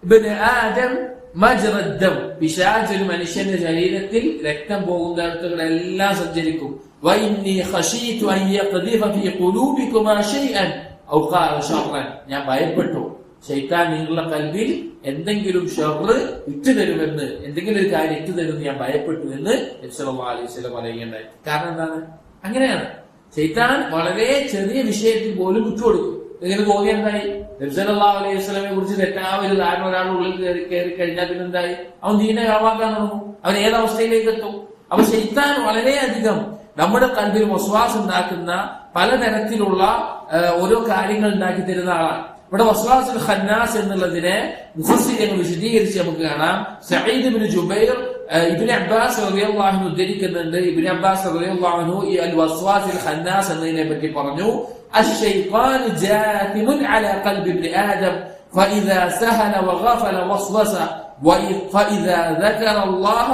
ഇബ്ന ആദം മജ്റദ്ദം, പിശാച് ഒരു മനുഷ്യന്റെ ശരീരത്തിൽ രക്തം പോകുന്നിടത്തുകളെല്ലാം സഞ്ചരിക്കും. വഇന്നി ഖശീതു അൻ യഖ്ദിഫ ഫീ ഖുലൂബികുമാ ശൈഅൻ ഔ ഖാല ശർറൻ, ഞാൻ ഭയപ്പെട്ടു ശൈത്താൻ നിങ്ങളുടെ കൽബിൽ എന്തെങ്കിലും ഷർറ് ഇട്ടുതരുമെന്ന്, എന്തെങ്കിലും ഒരു കാര്യം ഇട്ടുതരുമെന്ന് ഞാൻ ഭയപ്പെട്ടു എന്ന് നബി സല്ലല്ലാഹു അലൈഹി വസല്ലം പറയുകയുണ്ടായി. കാരണം എന്താണ്? അങ്ങനെയാണ് ശൈത്താൻ വളരെ ചെറിയ വിഷയത്തിൽ പോലും വിട്ടുകൊടുക്കും. ഇങ്ങനെ തോന്നിയെന്തായി? നബി സല്ലല്ലാഹു അലൈഹി വസല്ലമയെ കുറിച്ച് തെറ്റായ ഒരു ധാരണ ഒരാളുടെ ഉള്ളിൽ കയറി കഴിഞ്ഞാൽ പിന്നെന്തായി? അവൻ ദീനെ കളവാക്കാൻ തുടങ്ങും. അവൻ ഏതവസ്ഥയിലേക്ക് എത്തും? അപ്പൊ ശൈത്താൻ വളരെയധികം നമ്മുടെ കൽബിൽ വസ്വാസ് ഉണ്ടാക്കുന്ന പലതരത്തിലുള്ള ഓരോ കാര്യങ്ങൾ ഉണ്ടാക്കി തരുന്ന ആളാണ്. ഇവിടെ വസ്വാസുൽ ഖന്നാസ് എന്നുള്ളതിനെ മുഫസ്സിറുകൾ വിശദീകരിച്ച് നമുക്ക് കാണാം. സഈദ് ഇബ്നു ജുബൈർ ഇബ്നു അബ്ബാസ് റളിയല്ലാഹു അൻഹു ഉദ്ധരിക്കുന്നുണ്ട്. ഇബ്നു അബ്ബാസ് റളിയല്ലാഹു അൻഹു ഈ അൽ വസ്വാസുൽ ഖന്നാസ് എന്നതിനെ പറ്റി പറഞ്ഞു, الشيطان جاثم على قلب ابن آدم فإذا سهل وغفل وسوس فإذا ذكر الله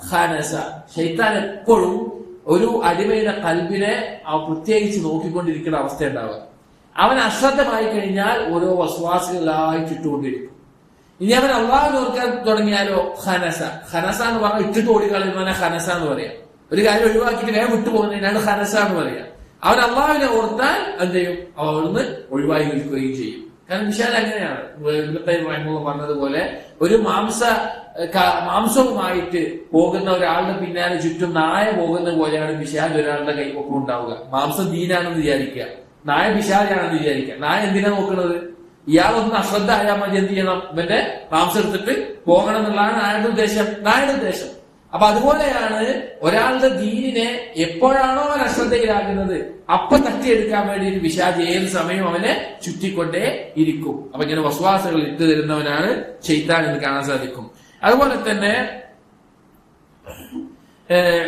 خنس. ശൈത്താൻ എപ്പോഴും ഒരു അടിമയുടെ കൽബിനെ പ്രത്യേകിച്ച് നോക്കിക്കൊണ്ടിരിക്കുന്ന അവസ്ഥ ഉണ്ടാവുക. അവൻ അശ്രദ്ധമായി കഴിഞ്ഞാൽ ഓരോ വസ്വാസുകളായി ചുറ്റുകൊണ്ടിരിക്കും. ഇനി അവൻ അള്ളാഹുവിനെ ഓർക്കാൻ തുടങ്ങിയാലോ ഖനസ. ഖനസ എന്ന് പറഞ്ഞാൽ ഇട്ടിട്ട് ഓടിക്കളയുന്നവനെ ഖനസ എന്ന് പറയാം. ഒരു കാര്യം ഒഴിവാക്കിയിട്ട് വേഗം വിട്ടുപോകുന്നതിനാണ് ഖനസ എന്ന് പറയാം. അവൻ അള്ളാഹുവിനെ ഓർത്താൽ എന്ത് ചെയ്യും? അവിടുന്ന് ഒഴിവായി നിൽക്കുകയും ചെയ്യും. കാരണം വിശാൽ അങ്ങനെയാണ്. പറഞ്ഞതുപോലെ ഒരു മാംസവുമായിട്ട് പോകുന്ന ഒരാളുടെ പിന്നാലെ ചുറ്റും നായ പോകുന്ന പോലെയാണ് പിശാച് ഒരാളുടെ കൈപ്പൊക്കം ഉണ്ടാവുക. മാംസം ദീനാണെന്ന് വിചാരിക്കുക, നായ പിശാചാണെന്ന് വിചാരിക്കുക. നായ എന്തിനാ നോക്കുന്നത്? ഇയാളൊന്ന് അശ്രദ്ധ ആയാൽ മതി, എന്ത് ചെയ്യണം? ഇവന്റെ മാംസം എടുത്തിട്ട് പോകണം എന്നുള്ളതാണ് നായുടെ ഉദ്ദേശം. അപ്പൊ അതുപോലെയാണ് ഒരാളുടെ ദീനിനെ എപ്പോഴാണോ അവൻ അശ്രദ്ധയിലാകുന്നത് അപ്പൊ തട്ടിയെടുക്കാൻ വേണ്ടി പിശാച് ഏത് സമയവും അവനെ ചുറ്റിക്കൊണ്ടേ ഇരിക്കും. അപ്പൊ ഇങ്ങനെ വസ്വാസുകൾ ഇട്ടു തരുന്നവനാണ് ശൈത്താൻ എന്ന് കാണാൻ സാധിക്കും. അതുപോലെ തന്നെ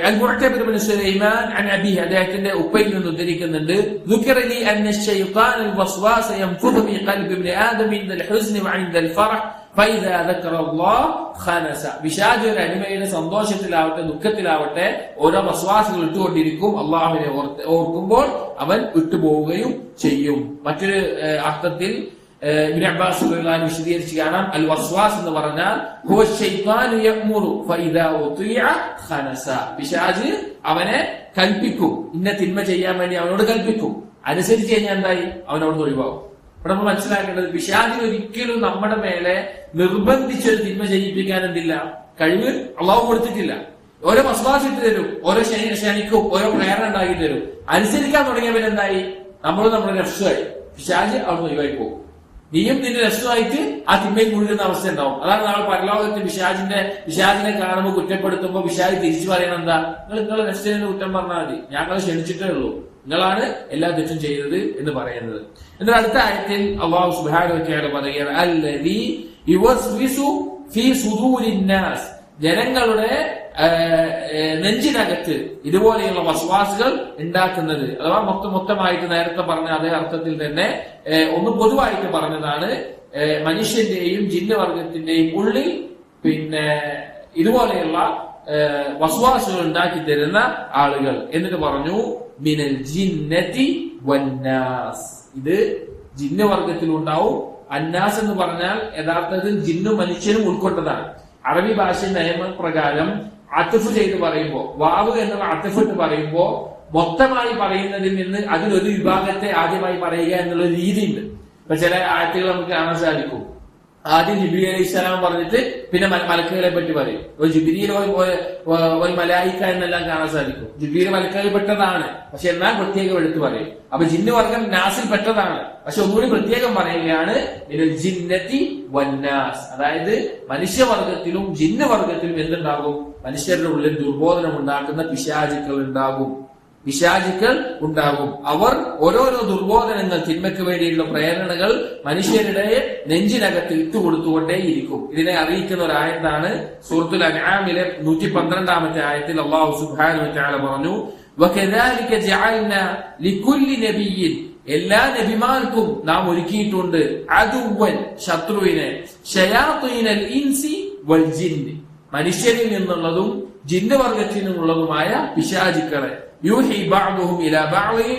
المعتبر بن سليمان عن أبيه അദ്ദേഹത്തിന്റെ ഉപ്പയിൽ നിന്ന് ഉദ്ധരിക്കുന്നുണ്ട്. ذكر لي أن الشيطان الوسواس ينفذ في قلب ابن آدم عند الحزن وعند الفرح فإذا ذكر الله خنس. പിശാച് ഒരു അടിമയുടെ സന്തോഷത്തിലാവട്ടെ ദുഃഖത്തിലാവട്ടെ ഓരോ വസ്വാസുകൾ ഇട്ടുകൊണ്ടിരിക്കും. അള്ളാഹുവിനെ ഓർക്കുമ്പോൾ അവൻ വിട്ടുപോവുകയും ചെയ്യും. മറ്റൊരു അർത്ഥത്തിൽ ഇബ്നു അബ്ബാസ് റളിയല്ലാഹു അൻഹു വിശദീകരിച്ച് കാണാം, അൽ വസ്വാസ് എന്ന് പറഞ്ഞാൽ ഹുവ ശൈത്താനു യഅ്മുറു ഫഇദാ ഉതിഅ ഖനസ. പിശാച് അവനെ കൽപ്പിക്കും, ഇന്ന തിന്മ ചെയ്യാൻ വേണ്ടി അവനോട് കൽപ്പിക്കും. അനുസരിച്ച് കഴിഞ്ഞാൽ എന്തായി? അവനോട് ഒഴിവാകും. ഇവിടെ നമ്മൾ മനസ്സിലാക്കേണ്ടത് പിശാചിന് ഒരിക്കലും നമ്മുടെ മേലെ നിർബന്ധിച്ചൊരു തിന്മ ചെയ്യിപ്പിക്കാൻ എന്തില്ല? കഴിവ് അള്ളാഹു കൊടുത്തിട്ടില്ല. ഓരോ വസ്വാസ് ഇട്ട് തരും, ഓരോ ശനിക്കും ഓരോ പ്രേരണ ഉണ്ടാക്കി തരും. അനുസരിക്കാൻ തുടങ്ങിയവൻ എന്തായി? നമ്മളും നമ്മുടെ നഫ്സുമായി. പിശാച് അവിടുന്ന് ഒഴിവായി പോകും. നീയും നിന്റെ രസമായിട്ട് ആ തിന്മയിൽ മുഴുകുന്ന അവസ്ഥ ഉണ്ടാവും. അതാണ് നാളെ പരലോകത്ത് പിശാചിനെ കാണുമ്പോൾ കുറ്റപ്പെടുത്തുമ്പോൾ പിശാച് തിരിച്ചു പറയണം എന്താ? നിങ്ങളെ രക്ഷനെ കുറ്റം പറഞ്ഞാൽ മതി, ഞങ്ങളെ ക്ഷണിച്ചിട്ടേ ഉള്ളൂ, നിങ്ങളാണ് എല്ലാ തെറ്റും ചെയ്തത് എന്ന് പറയുന്നത്. എന്നാൽ അടുത്ത ആയത്തിൽ അല്ലാഹു സുബ്ഹാനഹു വ തആല പറയുകയാണ്, അല്ലദീ യുവസ്വിസു ഫീ സുദൂരിൻ നാസ്, ജനങ്ങളുടെ നെഞ്ചിനകത്ത് ഇതുപോലെയുള്ള വസ്വാസുകൾ ഉണ്ടാക്കുന്നത്. അഥവാ മൊത്തമായിട്ട് നേരത്തെ പറഞ്ഞ അതേ അർത്ഥത്തിൽ തന്നെ ഒന്ന് പൊതുവായിട്ട് പറഞ്ഞതാണ്. മനുഷ്യന്റെയും ജിന്നവർഗത്തിന്റെയും ഉള്ളിൽ ഇതുപോലെയുള്ള വസ്വാസുകൾ ഉണ്ടാക്കി തരുന്ന ആളുകൾ. എന്നിട്ട് പറഞ്ഞു മിനൽ ജിന്നതി വന്നാസ്, ഇത് ജിന്നവർഗത്തിലുണ്ടാവും. അന്നാസ് എന്ന് പറഞ്ഞാൽ യഥാർത്ഥത്തിൽ ജിന്നും മനുഷ്യനും ഉൾക്കൊണ്ടതാണ്. അറബി ഭാഷ നിയമപ്രകാരം അത്ഫ് ചെയ്ത് പറയുമ്പോ, വാവ് എന്നുള്ള അത്ഫ് എന്ന് പറയുമ്പോ മൊത്തമായി പറയുന്നതിൽ നിന്ന് അതിലൊരു വിഭാഗത്തെ ആദ്യമായി പറയുക എന്നുള്ള രീതിയുണ്ട്. ഇപ്പൊ ചില ആയത്തുകൾ നമുക്ക് കാണാൻ സാധിക്കും. ആദ്യം ജിബ്രീൽ അലൈഹിസ്സലാം പറഞ്ഞിട്ട് പിന്നെ മലക്കുകളെ പറ്റി പറയും. ഒരു ജിബ്രീൽ ഒരു മലായിക്ക എന്നെല്ലാം കാണാൻ സാധിക്കും. ജിബ്രീൽ മലക്കുകളിൽ പെട്ടതാണ്, പക്ഷെ എന്നാൽ പ്രത്യേകം എടുത്തു പറയും. അപ്പൊ ജിന്നുവർഗം നാസിൽ പെട്ടതാണ്, പക്ഷെ ഒന്നുകൂടി പ്രത്യേകം പറയുകയാണ് ജിന്നതി വന്നാസ്. അതായത് മനുഷ്യവർഗത്തിലും ജിന്നുവർഗത്തിലും എന്തുണ്ടാകും? മനുഷ്യരുടെ ഉള്ളിൽ ദുർബോധനം ഉണ്ടാക്കുന്ന പിശാചുക്കൾ ഉണ്ടാകും. അവർ ഓരോരോ ദുർബോധനങ്ങൾ, തിന്മയ്ക്ക് വേണ്ടിയുള്ള പ്രേരണകൾ മനുഷ്യരുടെ നെഞ്ചിനകത്ത് ഇട്ടുകൊടുത്തുകൊണ്ടേയിരിക്കും. ഇതിനെ അറിയിക്കുന്ന ഒരു ആയത്താണ് സൂറത്തുൽ അൻആമിലെ 112-ാമത്തെ ആയത്തിൽ അല്ലാഹു സുബ്ഹാനഹു വ തആല പറഞ്ഞു, വകദാലിക ജഅൽനാ ലികുല്ലി നബിയ്യിൻ, എല്ലാ നബിമാർക്കും നാം ഒരുക്കിയിട്ടുണ്ട് അദുവൻ, ശത്രുവിനെ, ശയാത്തീനൽ ഇൻസി വൽ ജിന്ന്, മനുഷ്യരിൽ നിന്നുള്ളതും ജിന്നുവർഗത്തിൽ നിന്നുള്ളതുമായ പിശാചുക്കളെ, യൂഹി ബഅദുഹും ഇലാ ബഅദി,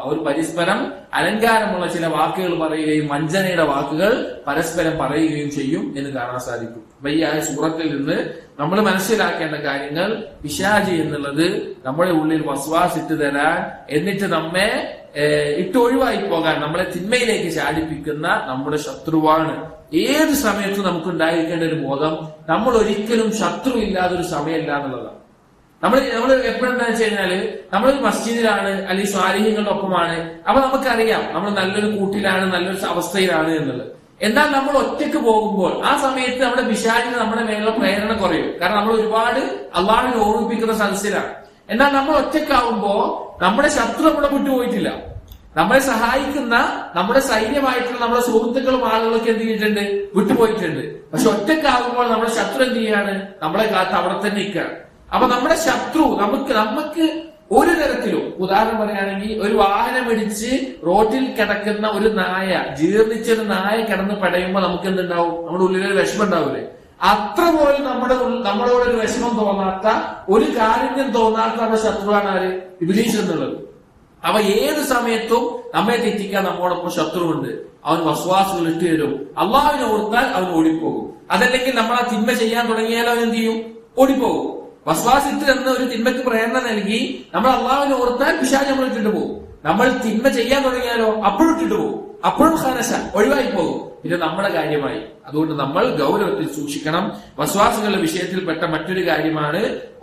അവർ പരസ്പരം അലങ്കാരമുള്ള ചില വാക്കുകൾ പറയുകയും വഞ്ചനയുടെ വാക്കുകൾ പരസ്പരം പറയുകയും ചെയ്യും എന്ന് കാണാൻ സാധിക്കും. അപ്പൊ ഈ സൂറത്തിൽ നിന്ന് നമ്മൾ മനസ്സിലാക്കേണ്ട കാര്യങ്ങൾ, പിശാച് എന്നുള്ളത് നമ്മുടെ ഉള്ളിൽ വസ്വാസ് ഇട്ട് തരാൻ, എന്നിട്ട് നമ്മെ ഒഴിവായി പോകാൻ, നമ്മളെ തിന്മയിലേക്ക് ചാടിപ്പിക്കുന്ന നമ്മുടെ ശത്രുവാണ്. ഏത് സമയത്തും നമുക്ക് ഉണ്ടായിരിക്കേണ്ട ഒരു ബോധം, നമ്മൾ ഒരിക്കലും ശത്രു ഇല്ലാതൊരു സമയമല്ല എന്നുള്ളതാണ്. നമ്മൾ എപ്പോഴെന്താ വെച്ച് കഴിഞ്ഞാല് നമ്മളൊരു മസ്ജിദിലാണ് അല്ലെങ്കിൽ സ്വാലിഹ്യങ്ങളുടെ ഒപ്പമാണ്, അപ്പൊ നമുക്കറിയാം നമ്മൾ നല്ലൊരു കൂട്ടിലാണ്, നല്ലൊരു അവസ്ഥയിലാണ് എന്നുള്ളത്. എന്നാൽ നമ്മൾ ഒറ്റയ്ക്ക് പോകുമ്പോൾ ആ സമയത്ത് നമ്മുടെ പിശാചിന് നമ്മുടെ മേലുള്ള പ്രേരണ കുറയും. കാരണം നമ്മൾ ഒരുപാട് അള്ളാഹുവിനെ ഓർമ്മിപ്പിക്കുന്ന സദസ്സിലാണ്. എന്നാൽ നമ്മൾ ഒറ്റയ്ക്കാവുമ്പോ നമ്മുടെ ശത്രു നമ്മളെ വിട്ടുപോയിട്ടില്ല. നമ്മളെ സഹായിക്കുന്ന നമ്മുടെ സൈന്യമായിട്ടുള്ള നമ്മുടെ സുഹൃത്തുക്കളും ആളുകളൊക്കെ എന്ത് ചെയ്തിട്ടുണ്ട്, വിട്ടുപോയിട്ടുണ്ട്. പക്ഷെ ഒറ്റയ്ക്കാവുമ്പോൾ നമ്മുടെ ശത്രു എന്ത് ചെയ്യാണ്, നമ്മളെ കാത്ത് അവിടെ തന്നെ നിൽക്കുകയാണ്. അപ്പൊ നമ്മുടെ ശത്രു നമുക്ക് ഒരു തരത്തിലും, ഉദാഹരണം പറയുകയാണെങ്കിൽ ഒരു വാഹനം ഇടിച്ച് റോഡിൽ കിടക്കുന്ന ഒരു നായ, ജീർണിച്ചൊരു നായ കിടന്ന് പടയുമ്പോൾ നമുക്ക് എന്തുണ്ടാവും, നമ്മുടെ ഉള്ളിലൊരു വിഷമം ഉണ്ടാവില്ലേ? അത്ര പോലും നമ്മളോടൊരു വിഷമം തോന്നാത്ത, ഒരു കാരുണ്യം തോന്നാത്ത നമ്മുടെ ശത്രുവാണ് ആര്? ഇബ്ലീസ് എന്നുള്ളത്. അവ ഏത് സമയത്തും നമ്മെ തെറ്റിക്കാൻ നമ്മോടൊപ്പം ശത്രുവുണ്ട്. അവൻ വസ്വാസുകൾ ഇട്ട് തരും. അള്ളാഹുവിനെ ഓർത്താൽ അവൻ ഓടിപ്പോകും. അതല്ലെങ്കിൽ നമ്മൾ ആ തിന്മ ചെയ്യാൻ തുടങ്ങിയാൽ അവൻ എന്ത് ചെയ്യും? ഓടിപ്പോകും. വസ്വാസ് ഇട്ട് തന്ന ഒരു തിന്മയ്ക്ക് പ്രേരണ നൽകി നമ്മൾ അള്ളാഹുവിനെ ഓർത്താൽ പിശാച് നമ്മൾ ഇട്ടിട്ട് പോകും. നമ്മൾ തിന്മ ചെയ്യാൻ തുടങ്ങിയാലോ അപ്പോഴും ഇട്ടിട്ട് പോകും. അപ്പോഴും ഖാനസ ഒഴിവായി പോകും. ഇത് നമ്മുടെ കാര്യമായി. അതുകൊണ്ട് നമ്മൾ ഗൗരവത്തിൽ സൂക്ഷിക്കണം. വസ്വാസുകളുടെ വിഷയത്തിൽപ്പെട്ട മറ്റൊരു കാര്യമാണ്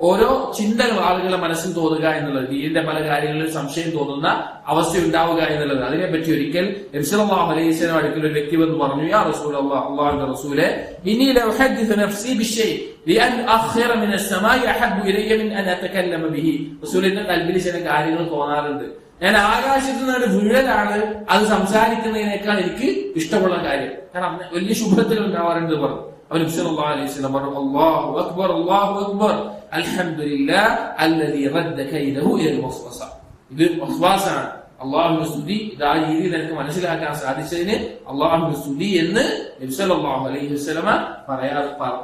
ഓരോ ചിന്തകൾ ആളുകളുടെ മനസ്സിൽ തോന്നുക എന്നുള്ളത്. ദീനിന്റെ പല കാര്യങ്ങളിലും സംശയം തോന്നുന്ന അവസ്ഥ ഉണ്ടാവുക എന്നുള്ളത്. അതിനെപ്പറ്റി ഒരിക്കൽ നബി സല്ലല്ലാഹു അലൈഹി വസല്ലം അടുക്കൽ ഒരു വ്യക്തി വന്ന് പറഞ്ഞു, യാ റസൂലല്ലാഹ്, അല്ലാഹുവിന്റെ റസൂലേ, ഇന്നീ ലഉഹദ്ദിഥു നഫ്സി ബിശൈഇ ലിഅൻ അഖിറ മിന അസ്സമാഇ അഹബ്ബു ഇലയ്യ മിൻ അൻ അതകല്ലമ ബിഹി. റസൂലിന്റെ ഖൽബിൽ ചില കാര്യങ്ങൾ തോന്നാറുണ്ട്. ഞാൻ ആകാശത്ത് നിന്ന് വീഴലാണ് അത് സംസാരിക്കുന്നതിനേക്കാൾ എനിക്ക് ഇഷ്ടമുള്ള കാര്യം. കാരണം വലിയ ശുഭത്തിൽ ഉണ്ടാവാറുണ്ട് പറഞ്ഞു. അവൻ സല്ലല്ലാഹു അലൈഹി വസല്ലം പറഞ്ഞു, അല്ലാഹു അക്ബർ, അല്ലാഹു അക്ബർ, അൽഹംദുലില്ലാഹ് അല്ലദീ റദ്ദ കൈദഹു ഇലൽ വസ്വസ. ഇത് വസ്വാസാണ്. അള്ളാഹുവിന്റെ സ്തുതി. ഇത് ആ രീതിയിൽ എനിക്ക് മനസ്സിലാക്കാൻ സാധിച്ചതിന് അള്ളാഹുവിന്റെ സ്തുതി എന്ന് നബി സല്ലല്ലാഹു അലൈഹി വസല്ലം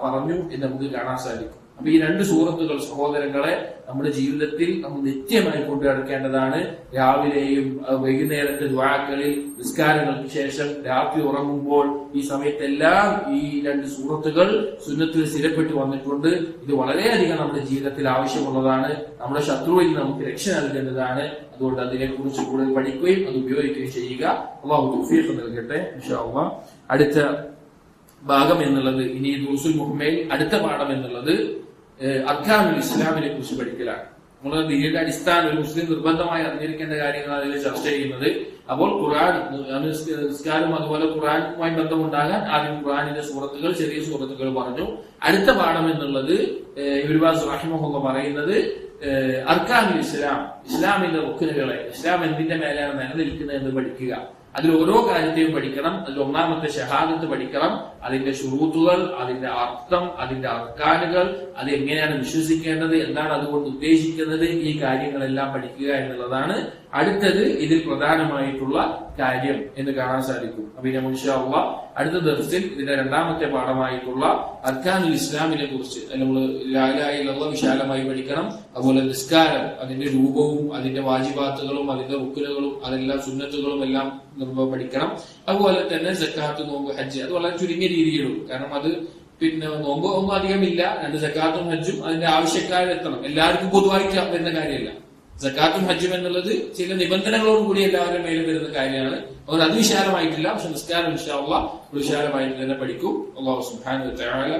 പറഞ്ഞു എന്ന് നമുക്ക് കാണാൻ സാധിക്കും. അപ്പൊ ഈ രണ്ട് സൂറത്തുകൾ സഹോദരങ്ങളെ നമ്മുടെ ജീവിതത്തിൽ നമ്മൾ നിത്യമായി കൊണ്ടുനടക്കേണ്ടതാണ്. രാവിലെയും വൈകുന്നേരത്തെ ദുആകളിൽ, നിസ്കാരങ്ങൾക്ക് ശേഷം, രാത്രി ഉറങ്ങുമ്പോൾ, ഈ സമയത്തെല്ലാം ഈ രണ്ട് സൂറത്തുകൾ സുന്നത്തിൽ സ്ഥിരപ്പെട്ടു വന്നിട്ടുണ്ട്. ഇത് വളരെയധികം നമ്മുടെ ജീവിതത്തിൽ ആവശ്യമുള്ളതാണ്. നമ്മുടെ ശത്രുവിൽ നമുക്ക് രക്ഷ നൽകേണ്ടതാണ്. അതുകൊണ്ട് അതിനെക്കുറിച്ച് കൂടുതൽ പഠിക്കുകയും അത് ഉപയോഗിക്കുകയും ചെയ്യുക. അല്ലാഹു തൗഫീഖ് നൽകട്ടെ. ഇൻഷാ അല്ലാഹ് അടുത്ത ഭാഗം എന്നുള്ളത്, ഇനി ദുറൂസുൽ മുഹമ്മയിൽ അടുത്ത പാഠം എന്നുള്ളത് അർക്കാനുൽ ഇസ്ലാമിനെ കുറിച്ച് പഠിക്കലാണ്. നമ്മൾ ദീനിന്റെ അടിസ്ഥാനം ഒരു മുസ്ലിം നിർബന്ധമായി അറിഞ്ഞിരിക്കേണ്ട കാര്യങ്ങളാണ് അതിൽ ചർച്ച ചെയ്യുന്നത്. അപ്പോൾ ഖുർആൻ, നിസ്കാരം അതുപോലെ ഖുർആനുമായി ബന്ധമുണ്ടാകാൻ ആദ്യം ഖുർആനിന്റെ സൂറത്തുകൾ, ചെറിയ സൂറത്തുകൾ പറഞ്ഞു. അടുത്ത പാഠം എന്നുള്ളത് ഇബ്നു ബാസ് റഹിമഹുല്ലാഹ് പറയുന്നത് അർക്കാനുൽ ഇസ്ലാം, ഇസ്ലാമിന്റെ റുക്നുകളെ, ഇസ്ലാം എന്തിന്റെ മേലാണ് നിലനിൽക്കുന്നത് എന്ന് പഠിക്കുക. അതിൽ ഓരോ കാര്യത്തെയും പഠിക്കണം. അതിൽ ഒന്നാമത്തെ ഷഹാദത്ത് പഠിക്കണം. അതിന്റെ ശുറൂത്തുകൾ, അതിന്റെ അർത്ഥം, അതിന്റെ അർക്കാനുകൾ, അത് എങ്ങനെയാണ് വിശ്വസിക്കേണ്ടത്, എന്താണ് അതുകൊണ്ട് ഉദ്ദേശിക്കുന്നത്, ഈ കാര്യങ്ങളെല്ലാം പഠിക്കുക എന്നുള്ളതാണ് അടുത്തത് ഇതിൽ പ്രധാനമായിട്ടുള്ള കാര്യം എന്ന് കാണാൻ സാധിക്കും. അപ്പൊ ഇനി ഇൻഷാ അല്ലാഹ് അടുത്ത ദർസിൽ ഇതിന്റെ രണ്ടാമത്തെ പാഠമായിട്ടുള്ള അർക്കാനുൽ ഇസ്ലാമിനെ കുറിച്ച് നമ്മൾ ലാ ഇലാഹ ഇല്ലല്ലാഹ് വിശാലമായി പഠിക്കണം. അതുപോലെ നിസ്കാരം, അതിന്റെ രൂപവും അതിന്റെ വാജിബാത്തുകളും അതിന്റെ റുക്നുകളും അതെല്ലാം സുന്നത്തുകളും എല്ലാം പഠിക്കണം. അതുപോലെ തന്നെ സക്കാത്ത്, നോമ്പ്, ഹജ്ജ്, അത് വളരെ ചുരുങ്ങിയ രീതിയിലുള്ളൂ. കാരണം അത് പിന്നെ നോമ്പ് ഒന്നും അധികമില്ല. രണ്ട് സക്കാത്തും ഹജ്ജും അതിന്റെ ആവശ്യക്കാരെത്തണം. എല്ലാവർക്കും പൊതുവായി വരുന്ന കാര്യമല്ല. സക്കാത്തും ഹജ്ജും എന്നുള്ളത് ചില നിബന്ധനകളോടുകൂടി എല്ലാവരും മേലെ വരുന്ന കാര്യമാണ്. അതുകൊണ്ട് അത് വിശാലമായിട്ടില്ല. പക്ഷെ നിസ്കാരം ഇൻഷാ അല്ലാഹ് വിശാലമായിട്ട് തന്നെ പഠിക്കും. അല്ലാഹു സുബ്ഹാനഹു വ തആല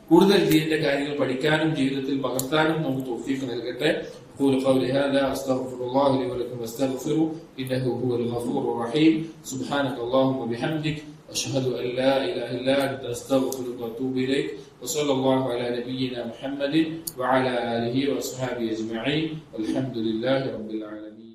കൂടുതൽ ദീനിന്റെ കാര്യങ്ങൾ പഠിക്കാനും ജീവിതത്തിൽ പകർത്താനും നമുക്ക് തൗഫീഖ് നൽകട്ടെ. أقول قولي هذا أستغفر الله لي ولكم واستغفروا إنه هو الغفور الرحيم. سبحانك اللهم وبحمدك أشهد أن لا إله إلا أنت أستغفرك وأتوب إليك. وصلى الله على نبينا محمد وعلى آله وأصحابه أجمعين والحمد لله رب العالمين.